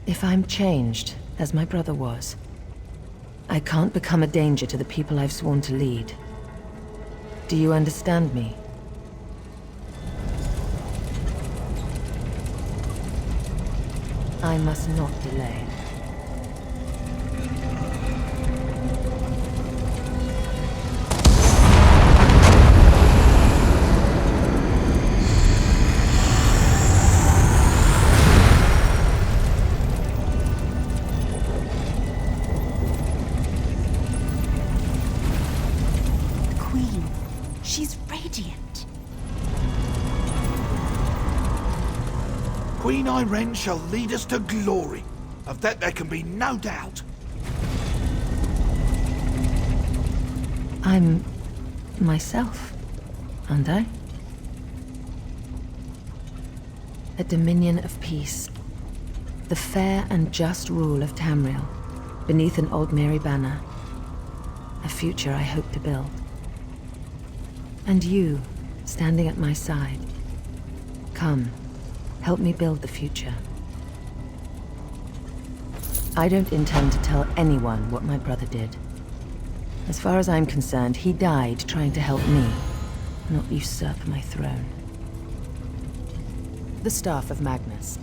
if I'm changed, as my brother was, I can't become a danger to the people I've sworn to lead. Do you understand me? I must not delay. She's radiant. Queen Irene shall lead us to glory. Of that there can be no doubt. I'm myself, aren't I? A dominion of peace. The fair and just rule of Tamriel, beneath an Aldmeri banner. A future I hope to build. And you, standing at my side. Come, help me build the future. I don't intend to tell anyone what my brother did. As far as I'm concerned, he died trying to help me, not usurp my throne. The Staff of Magnus.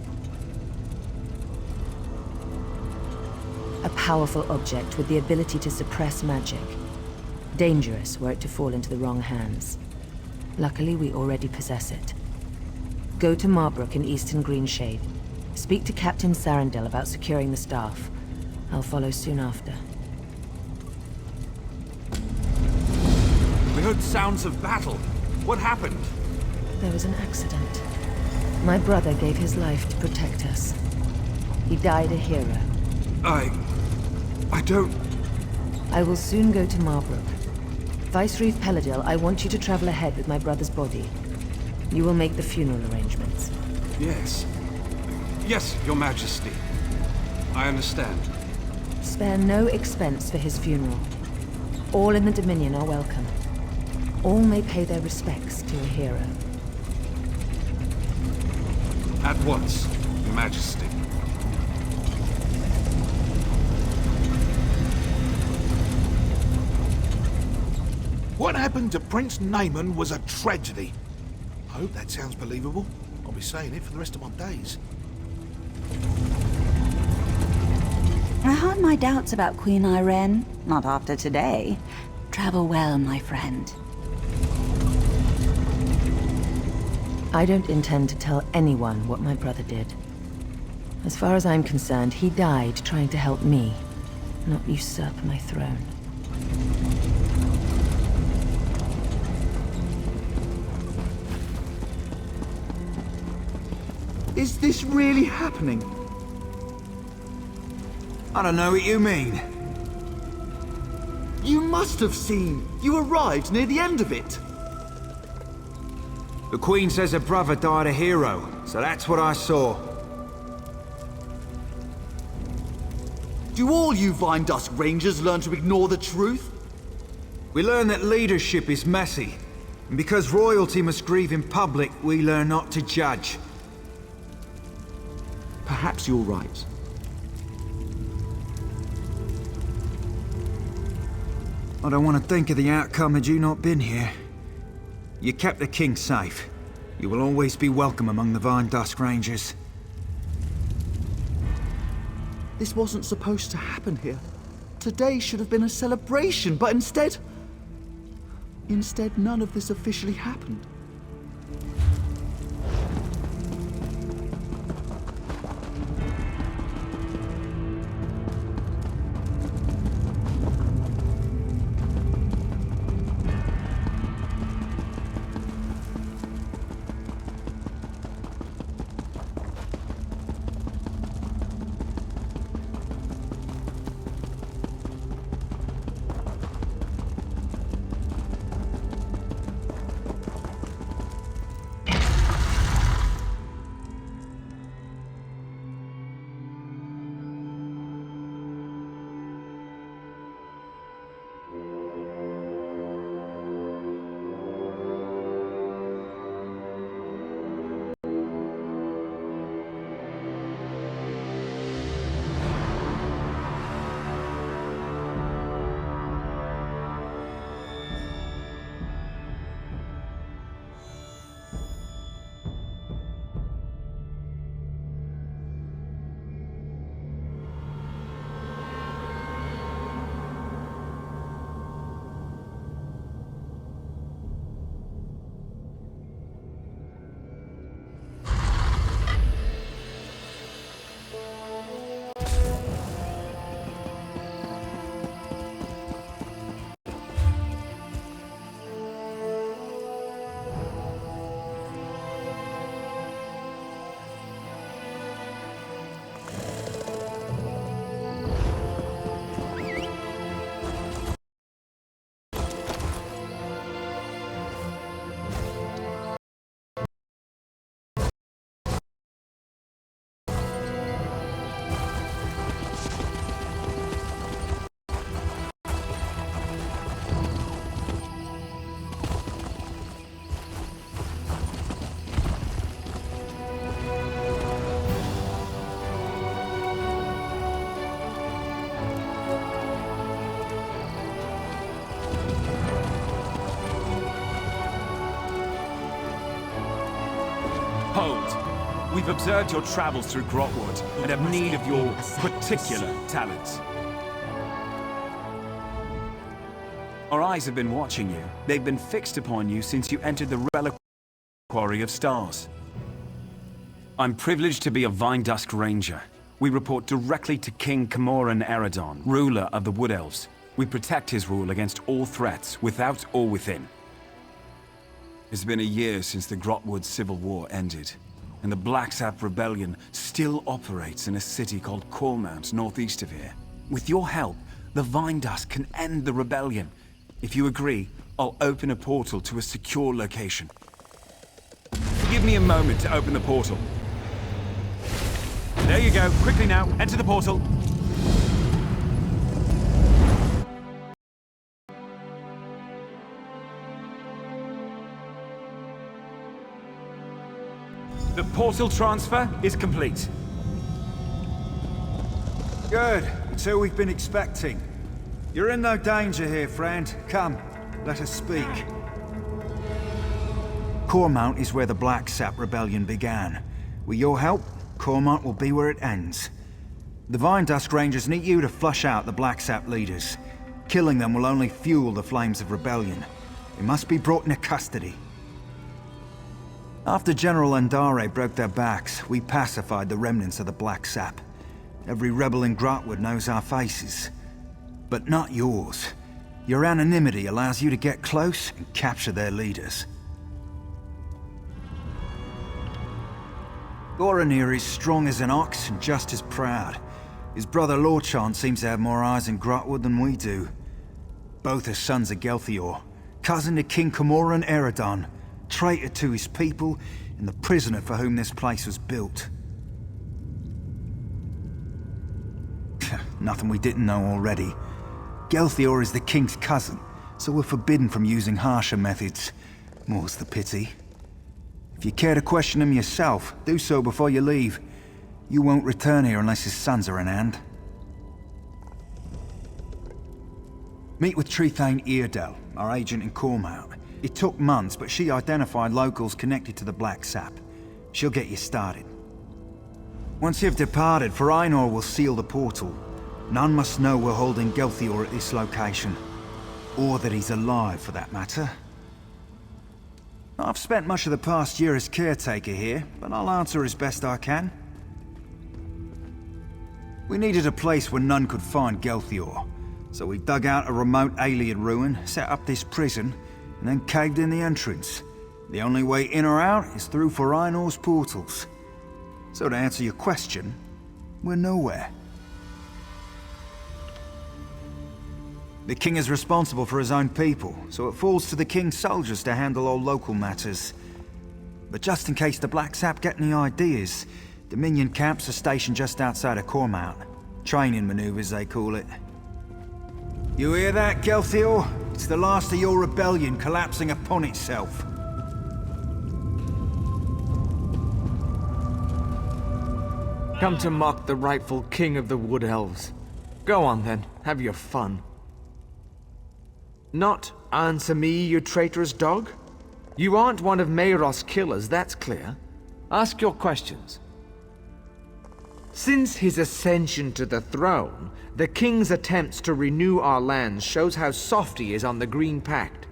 A powerful object with the ability to suppress magic. Dangerous were it to fall into the wrong hands. Luckily, we already possess it. Go to Marbrook in Eastern Greenshade. Speak to Captain Sarandel about securing the staff. I'll follow soon after. We heard sounds of battle. What happened? There was an accident. My brother gave his life to protect us. He died a hero. I don't... I will soon go to Marbrook. Vicereeve Peladil, I want you to travel ahead with my brother's body. You will make the funeral arrangements. Yes. Yes, Your Majesty. I understand. Spare no expense for his funeral. All in the Dominion are welcome. All may pay their respects to a hero. At once, Your Majesty. What happened to Prince Naaman was a tragedy. I hope that sounds believable. I'll be saying it for the rest of my days. I had my doubts about Queen Irene. Not after today. Travel well, my friend. I don't intend to tell anyone what my brother did. As far as I'm concerned, he died trying to help me, not usurp my throne. Is this really happening? I don't know what you mean. You must have seen. You arrived near the end of it. The Queen says her brother died a hero, so that's what I saw. Do all you Vine Dusk Rangers learn to ignore the truth? We learn that leadership is messy. And because royalty must grieve in public, we learn not to judge. Perhaps you're right. I don't want to think of the outcome had you not been here. You kept the king safe. You will always be welcome among the Vine Dusk Rangers. This wasn't supposed to happen here. Today should have been a celebration, but instead... Instead, none of this officially happened. Hold. We've observed your travels through Grahtwood and have need of your particular talents. Our eyes have been watching you. They've been fixed upon you since you entered the Reliquary of Stars. I'm privileged to be a Vindusk Ranger. We report directly to King Camoran Eredon, ruler of the Wood Elves. We protect his rule against all threats, without or within. It's been a year since the Grahtwood Civil War ended, and the Blacksap Rebellion still operates in a city called Cormount, northeast of here. With your help, the Vindusk can end the rebellion. If you agree, I'll open a portal to a secure location. Give me a moment to open the portal. There you go. Quickly now, enter the portal. The portal transfer is complete. Good. It's who we've been expecting. You're in no danger here, friend. Come, let us speak. Cormount is where the Blacksap Rebellion began. With your help, Cormount will be where it ends. The Vindusk Rangers need you to flush out the Blacksap leaders. Killing them will only fuel the flames of rebellion. They must be brought into custody. After General Andare broke their backs, we pacified the remnants of the Blacksap. Every rebel in Grahtwood knows our faces. But not yours. Your anonymity allows you to get close and capture their leaders. Goranir is strong as an ox and just as proud. His brother Lorchan seems to have more eyes in Grahtwood than we do. Both are sons of Gelthior, cousin to King Camoran Eredon, traitor to his people, and the prisoner for whom this place was built. Nothing we didn't know already. Gelthior is the king's cousin, so we're forbidden from using harsher methods. More's the pity. If you care to question him yourself, do so before you leave. You won't return here unless his sons are in hand. Meet with Trethane Eardel, our agent in Cormount. It took months, but she identified locals connected to the Blacksap. She'll get you started. Once you've departed, Farinor will seal the portal. None must know we're holding Gelthior at this location. Or that he's alive, for that matter. I've spent much of the past year as caretaker here, but I'll answer as best I can. We needed a place where none could find Gelthior, so we dug out a remote alien ruin, set up this prison, and then caved in the entrance. The only way in or out is through Farinor's portals. So to answer your question, we're nowhere. The king is responsible for his own people, so it falls to the king's soldiers to handle all local matters. But just in case the Blacksap get any ideas, Dominion camps are stationed just outside of Cormount. Training maneuvers, they call it. You hear that, Gelthior? It's the last of your rebellion collapsing upon itself. Come to mock the rightful king of the Wood Elves. Go on then, have your fun. Not answer me, you traitorous dog? You aren't one of Mayros' killers, that's clear. Ask your questions. Since his ascension to the throne, the king's attempts to renew our lands shows how soft he is on the Green Pact.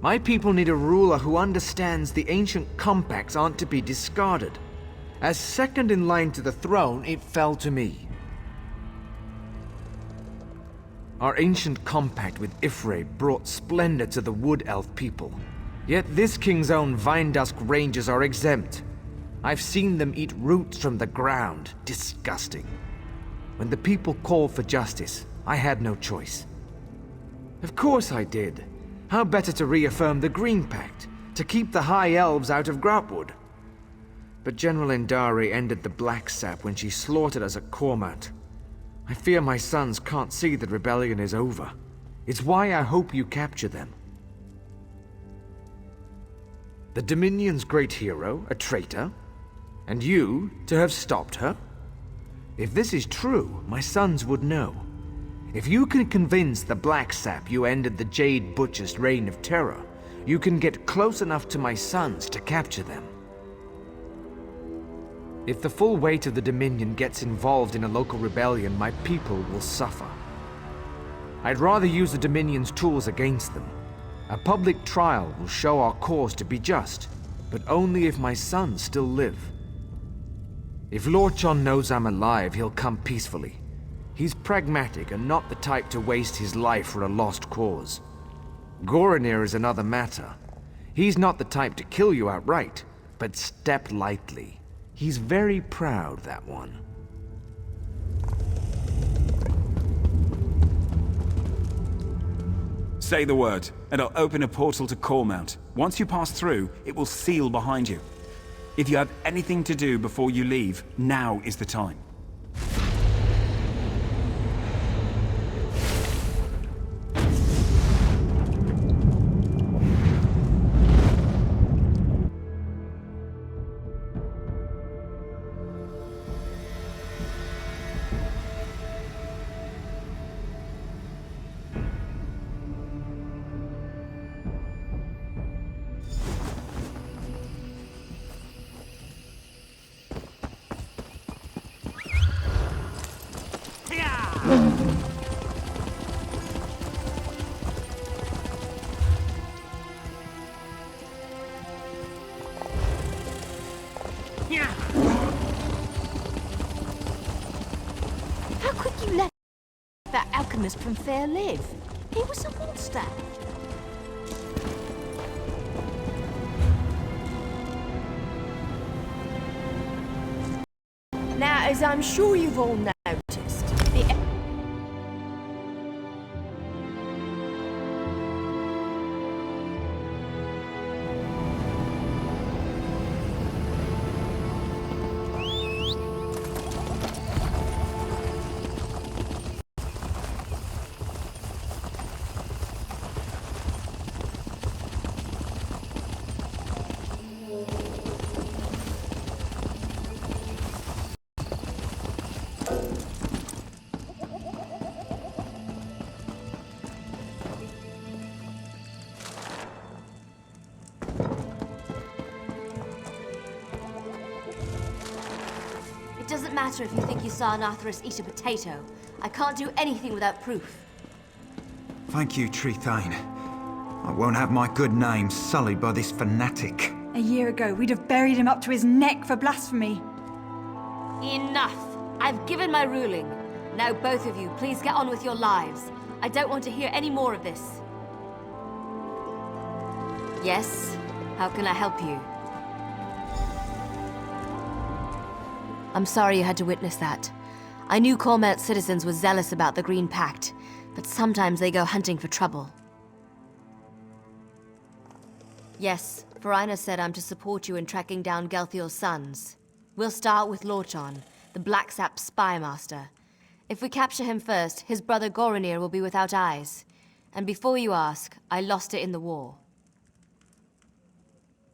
My people need a ruler who understands the ancient compacts aren't to be discarded. As second in line to the throne, it fell to me. Our ancient compact with Ifre brought splendor to the Wood Elf people. Yet this king's own Vindusk Rangers are exempt. I've seen them eat roots from the ground. Disgusting. When the people called for justice, I had no choice. Of course I did. How better to reaffirm the Green Pact, to keep the High Elves out of Grahtwood? But General Endari ended the Blacksap when she slaughtered us at Cormount. I fear my sons can't see that rebellion is over. It's why I hope you capture them. The Dominion's great hero, a traitor, and you to have stopped her? If this is true, my sons would know. If you can convince the Blacksap you ended the Jade Butcher's reign of terror, you can get close enough to my sons to capture them. If the full weight of the Dominion gets involved in a local rebellion, my people will suffer. I'd rather use the Dominion's tools against them. A public trial will show our cause to be just, but only if my sons still live. If Lord John knows I'm alive, he'll come peacefully. He's pragmatic and not the type to waste his life for a lost cause. Goronir is another matter. He's not the type to kill you outright, but step lightly. He's very proud, that one. Say the word, and I'll open a portal to Cormount. Once you pass through, it will seal behind you. If you have anything to do before you leave, now is the time. How could you let that alchemist from Fair live? He was a monster. Now, as I'm sure you've all noticed, the It doesn't matter if you think you saw an Arthurus eat a potato. I can't do anything without proof. Thank you, Trethane. I won't have my good name sullied by this fanatic. A year ago, we'd have buried him up to his neck for blasphemy. Enough! I've given my ruling. Now both of you, please get on with your lives. I don't want to hear any more of this. Yes? How can I help you? I'm sorry you had to witness that. I knew Cormount's citizens were zealous about the Green Pact, but sometimes they go hunting for trouble. Yes, Verina said I'm to support you in tracking down Gelthior's sons. We'll start with Lorchon, the Black Sap spy master. If we capture him first, his brother Goronir will be without eyes. And before you ask, I lost it in the war.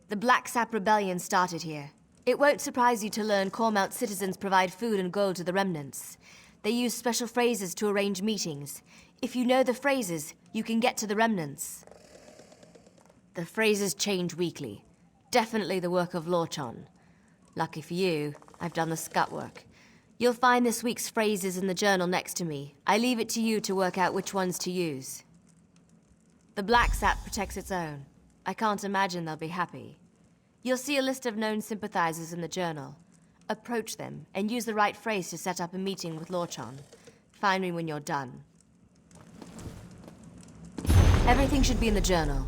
The Black Sap rebellion started here. It won't surprise you to learn Cormount's citizens provide food and gold to the remnants. They use special phrases to arrange meetings. If you know the phrases, you can get to the remnants. The phrases change weekly. Definitely the work of Lorchon. Lucky for you, I've done the scut work. You'll find this week's phrases in the journal next to me. I leave it to you to work out which ones to use. The Black Sap protects its own. I can't imagine they'll be happy. You'll see a list of known sympathizers in the journal. Approach them, and use the right phrase to set up a meeting with Lorchon. Find me when you're done. Everything should be in the journal.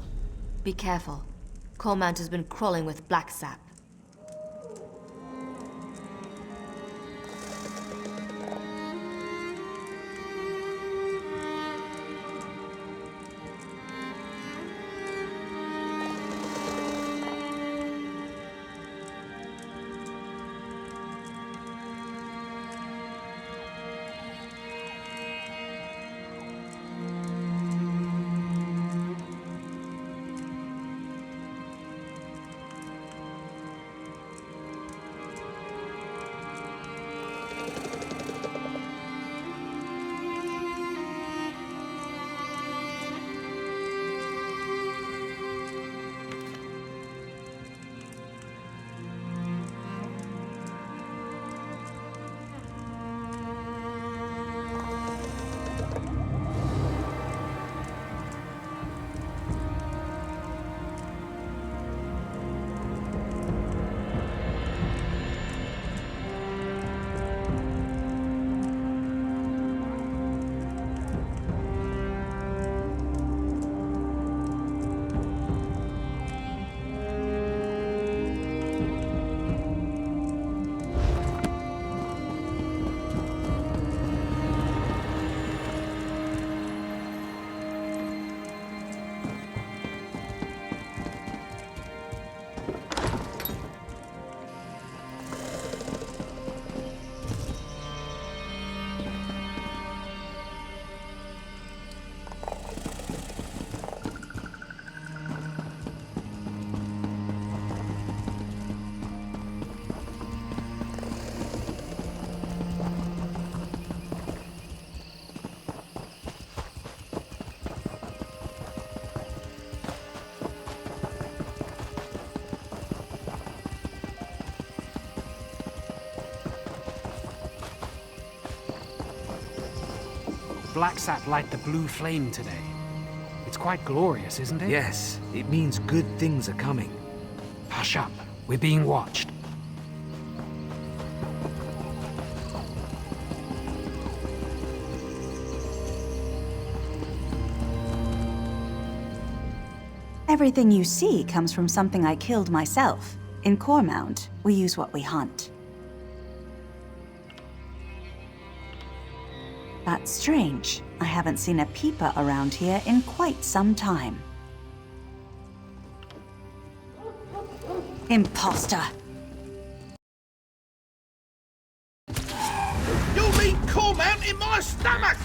Be careful. Cormount has been crawling with Black Sap. black sap light the blue flame today. It's quite glorious, isn't it? Yes, it means good things are coming. Hush up. We're being watched. Everything you see comes from something I killed myself. In Cormount, we use what we hunt. That's strange. I haven't seen a peeper around here in quite some time. Imposter! You'll leave Cormount in my stomach!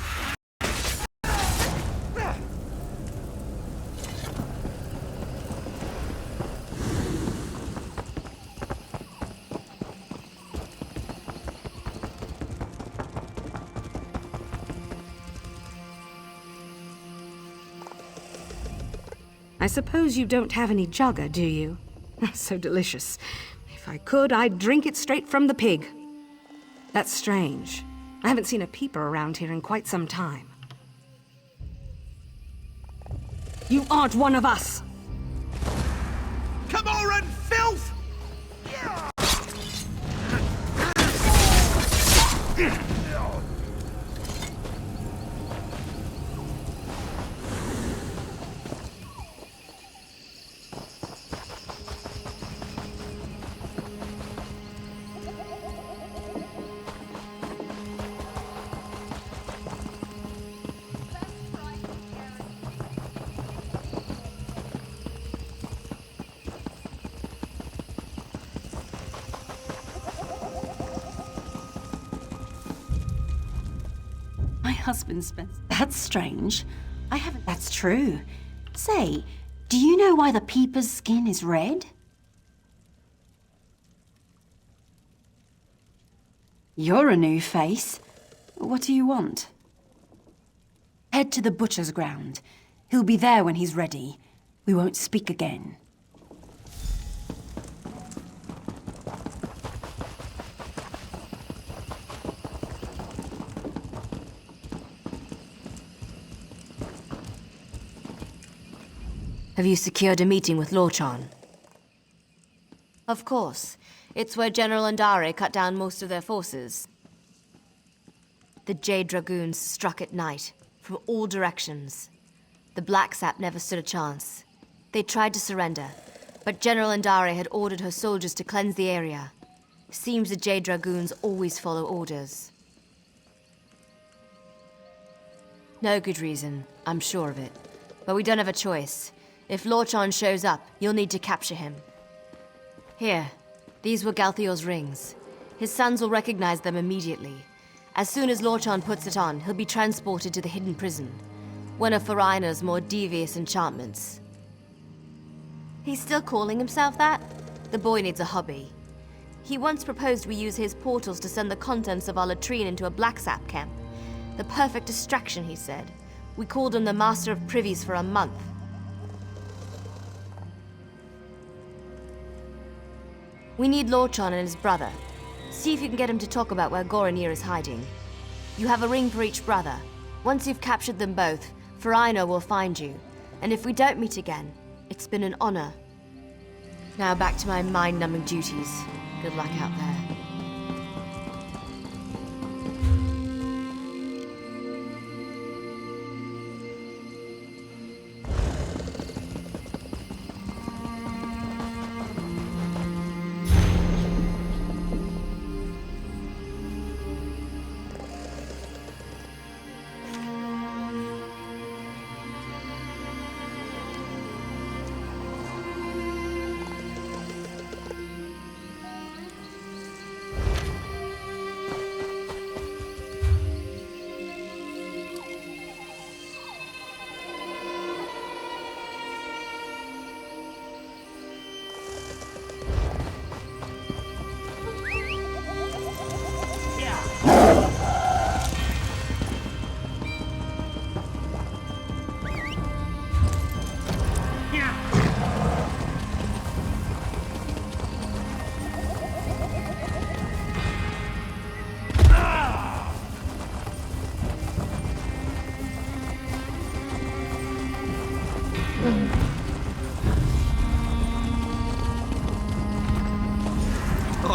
I suppose you don't have any jugger, do you? So delicious. If I could, I'd drink it straight from the pig. That's strange. I haven't seen a peeper around here in quite some time. You aren't one of us! Camoran filth! Husband spends. That's strange. I haven't. That's true. Say, do you know why the peeper's skin is red? You're a new face. What do you want? Head to the butcher's ground. He'll be there when he's ready. We won't speak again. Have you secured a meeting with Lorchan? Of course. It's where General Andare cut down most of their forces. The Jade Dragoons struck at night, from all directions. The Black Sap never stood a chance. They tried to surrender, but General Andare had ordered her soldiers to cleanse the area. Seems the Jade Dragoons always follow orders. No good reason, I'm sure of it. But we don't have a choice. If Lorchan shows up, you'll need to capture him. Here, these were Galthior's rings. His sons will recognize them immediately. As soon as Lorchan puts it on, he'll be transported to the hidden prison. One of Farina's more devious enchantments. He's still calling himself that? The boy needs a hobby. He once proposed we use his portals to send the contents of our latrine into a black sap camp. The perfect distraction, he said. We called him the Master of Privies for a month. We need Lorchan and his brother. See if you can get him to talk about where Goranir is hiding. You have a ring for each brother. Once you've captured them both, Farina will find you. And if we don't meet again, it's been an honor. Now back to my mind-numbing duties. Good luck out there.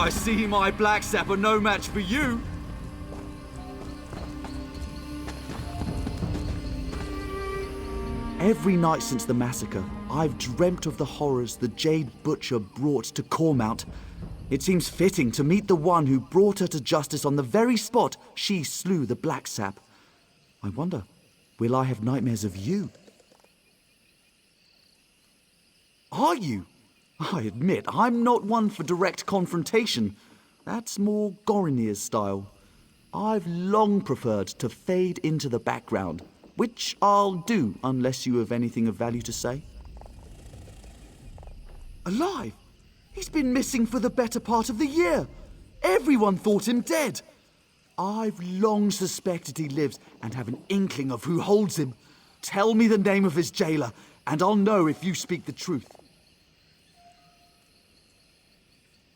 I see my black sap are no match for you. Every night since the massacre, I've dreamt of the horrors the Jade Butcher brought to Cormount. It seems fitting to meet the one who brought her to justice on the very spot she slew the black sap. I wonder, will I have nightmares of you? Are you? I admit, I'm not one for direct confrontation. That's more Gorinir's style. I've long preferred to fade into the background, which I'll do unless you have anything of value to say. Alive? He's been missing for the better part of the year. Everyone thought him dead. I've long suspected he lives and have an inkling of who holds him. Tell me the name of his jailer, and I'll know if you speak the truth.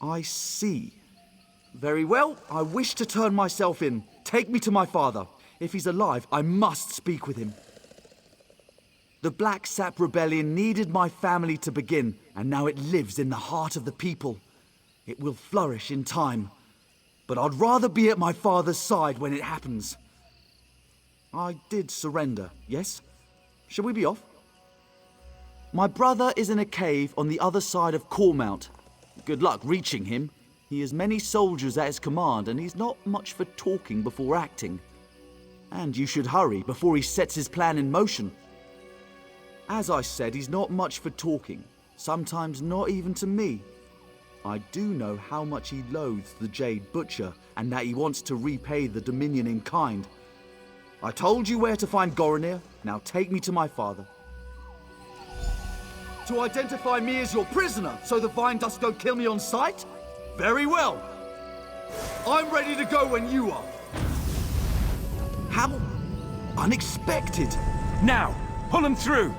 I see. Very well, I wish to turn myself in. Take me to my father. If he's alive, I must speak with him. The Black Sap Rebellion needed my family to begin, and now it lives in the heart of the people. It will flourish in time, but I'd rather be at my father's side when it happens. I did surrender, yes? Shall we be off? My brother is in a cave on the other side of Cormount. Good luck reaching him. He has many soldiers at his command, and he's not much for talking before acting. And you should hurry before he sets his plan in motion. As I said, he's not much for talking, sometimes not even to me. I do know how much he loathes the Jade Butcher, and that he wants to repay the Dominion in kind. I told you where to find Gorinir, now take me to my father. To identify me as your prisoner, so the Vine Dust don't kill me on sight? Very well. I'm ready to go when you are. How unexpected. Now, pull him through.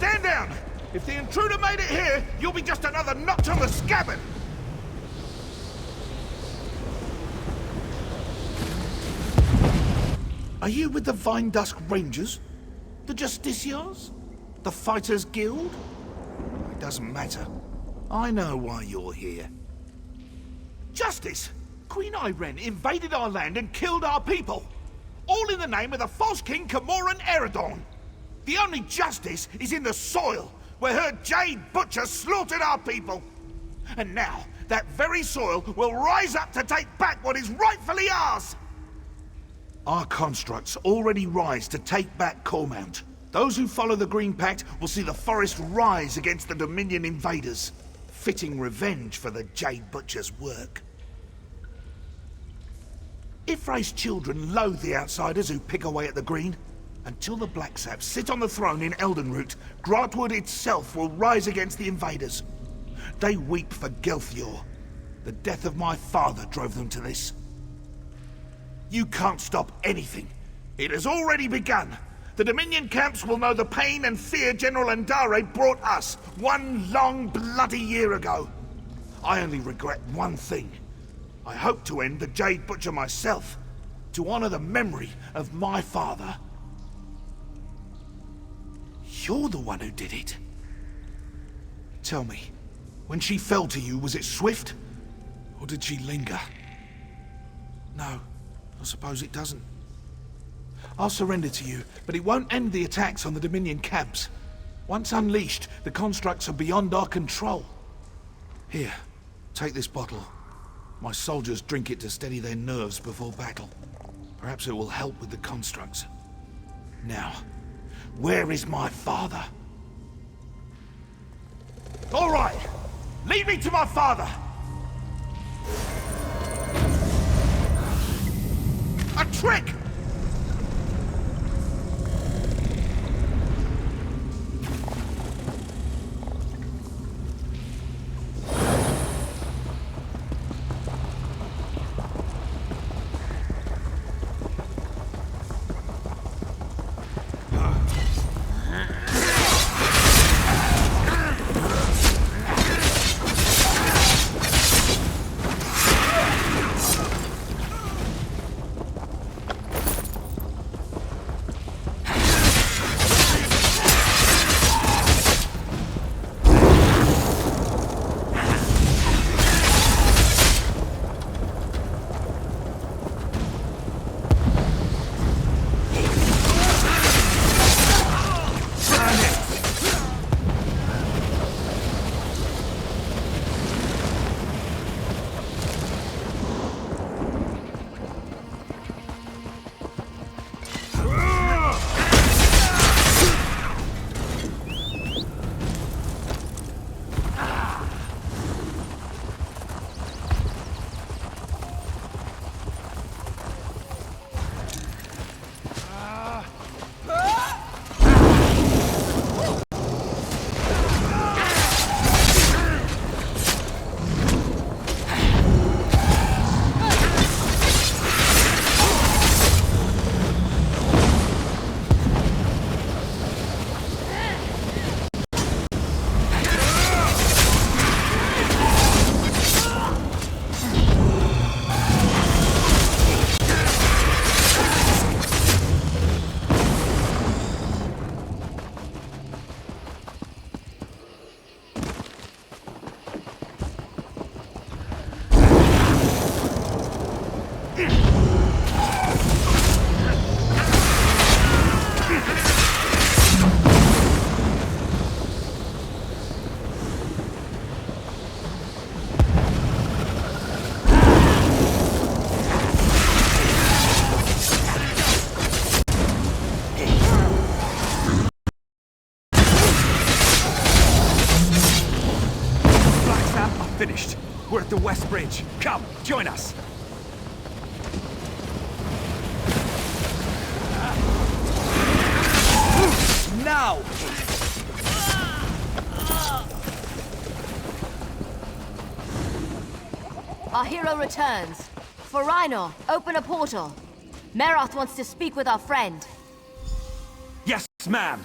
stand down! If the intruder made it here, you'll be just another notch on the scabbard! Are you with the Vindusk Rangers? The Justiciars? The Fighters Guild? It doesn't matter. I know why you're here. Justice! Queen Irene invaded our land and killed our people! All in the name of the false king Camoran Eredon! The only justice is in the soil, where her Jade Butcher slaughtered our people! And now, that very soil will rise up to take back what is rightfully ours! Our constructs already rise to take back Cormount. Those who follow the Green Pact will see the forest rise against the Dominion invaders. Fitting revenge for the Jade Butcher's work. Ifray's children loathe the outsiders who pick away at the Green. Until the Black Saps sit on the throne in Eldenroot, Grahtwood itself will rise against the invaders. They weep for Gelthior. The death of my father drove them to this. You can't stop anything. It has already begun. The Dominion camps will know the pain and fear General Andare brought us one long bloody year ago. I only regret one thing. I hope to end the Jade Butcher myself, to honor the memory of my father. You're the one who did it. Tell me, when she fell to you, was it swift? Or did she linger? No. I suppose it doesn't. I'll surrender to you, but it won't end the attacks on the Dominion camps. Once unleashed, the constructs are beyond our control. Here, take this bottle. My soldiers drink it to steady their nerves before battle. Perhaps it will help with the constructs. Now, where is my father? All right, lead me to my father! A trick! Finished. We're at the West Bridge. Come, join us. Now! Our hero returns. For Rhino, open a portal. Meroth wants to speak with our friend. Yes, ma'am.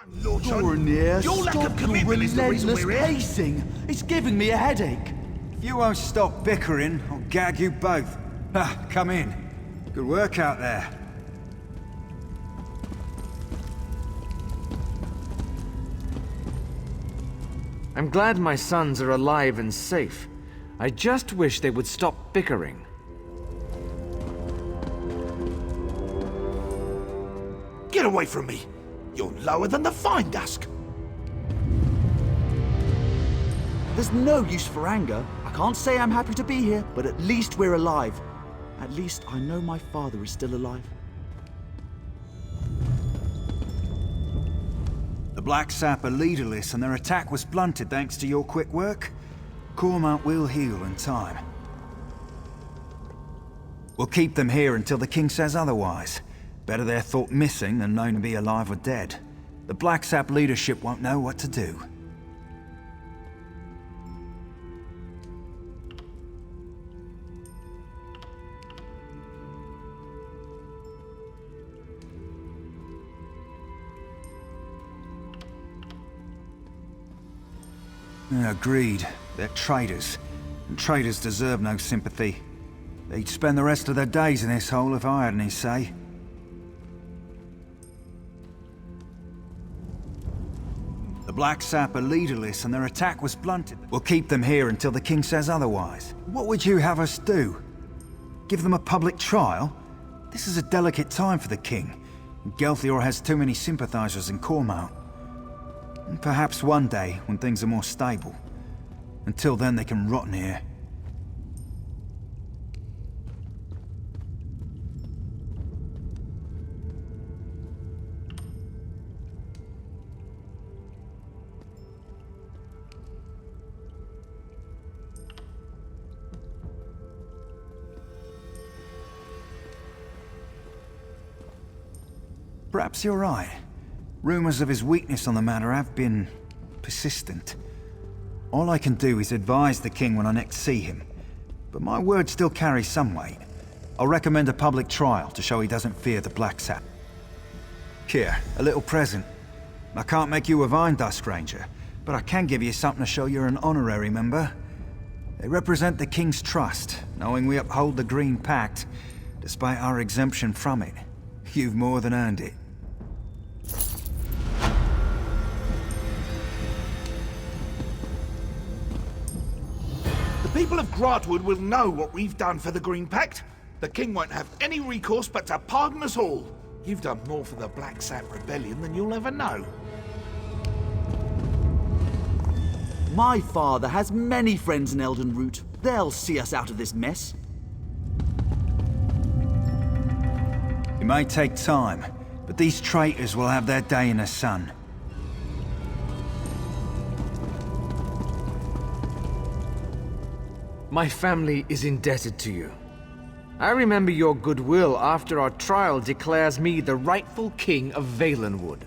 Goronir, Your lack stop of your commitment is the reason relentless we're here. pacing. It's giving me a headache. If you won't stop bickering, I'll gag you both. Come in. Good work out there. I'm glad my sons are alive and safe. I just wish they would stop bickering. Get away from me! You're lower than the fine dusk! There's no use for anger. I can't say I'm happy to be here, but at least we're alive. At least I know my father is still alive. The Black Sap are leaderless and their attack was blunted thanks to your quick work. Cormount will heal in time. We'll keep them here until the king says otherwise. Better they're thought missing than known to be alive or dead. The Black Sap leadership won't know what to do. Agreed. They're traitors. And traitors deserve no sympathy. They'd spend the rest of their days in this hole if I had any say. The Black Sap are leaderless and their attack was blunted. We'll keep them here until the king says otherwise. What would you have us do? Give them a public trial? This is a delicate time for the king. Gelthior has too many sympathizers in Cormount. Perhaps one day, when things are more stable. Until then, they can rot in here. Perhaps you're right. Rumors of his weakness on the matter have been persistent. All I can do is advise the king when I next see him. But my word still carries some weight. I'll recommend a public trial to show he doesn't fear the Black Sap. Here, a little present. I can't make you a Vine Dusk Ranger, but I can give you something to show you're an honorary member. They represent the king's trust, knowing we uphold the Green Pact, despite our exemption from it. You've more than earned it. The people of Grahtwood will know what we've done for the Green Pact. The king won't have any recourse but to pardon us all. You've done more for the Black Sap Rebellion than you'll ever know. My father has many friends in Elden Root. They'll see us out of this mess. It may take time, but these traitors will have their day in the sun. My family is indebted to you. I remember your goodwill after our trial declares me the rightful king of Valenwood.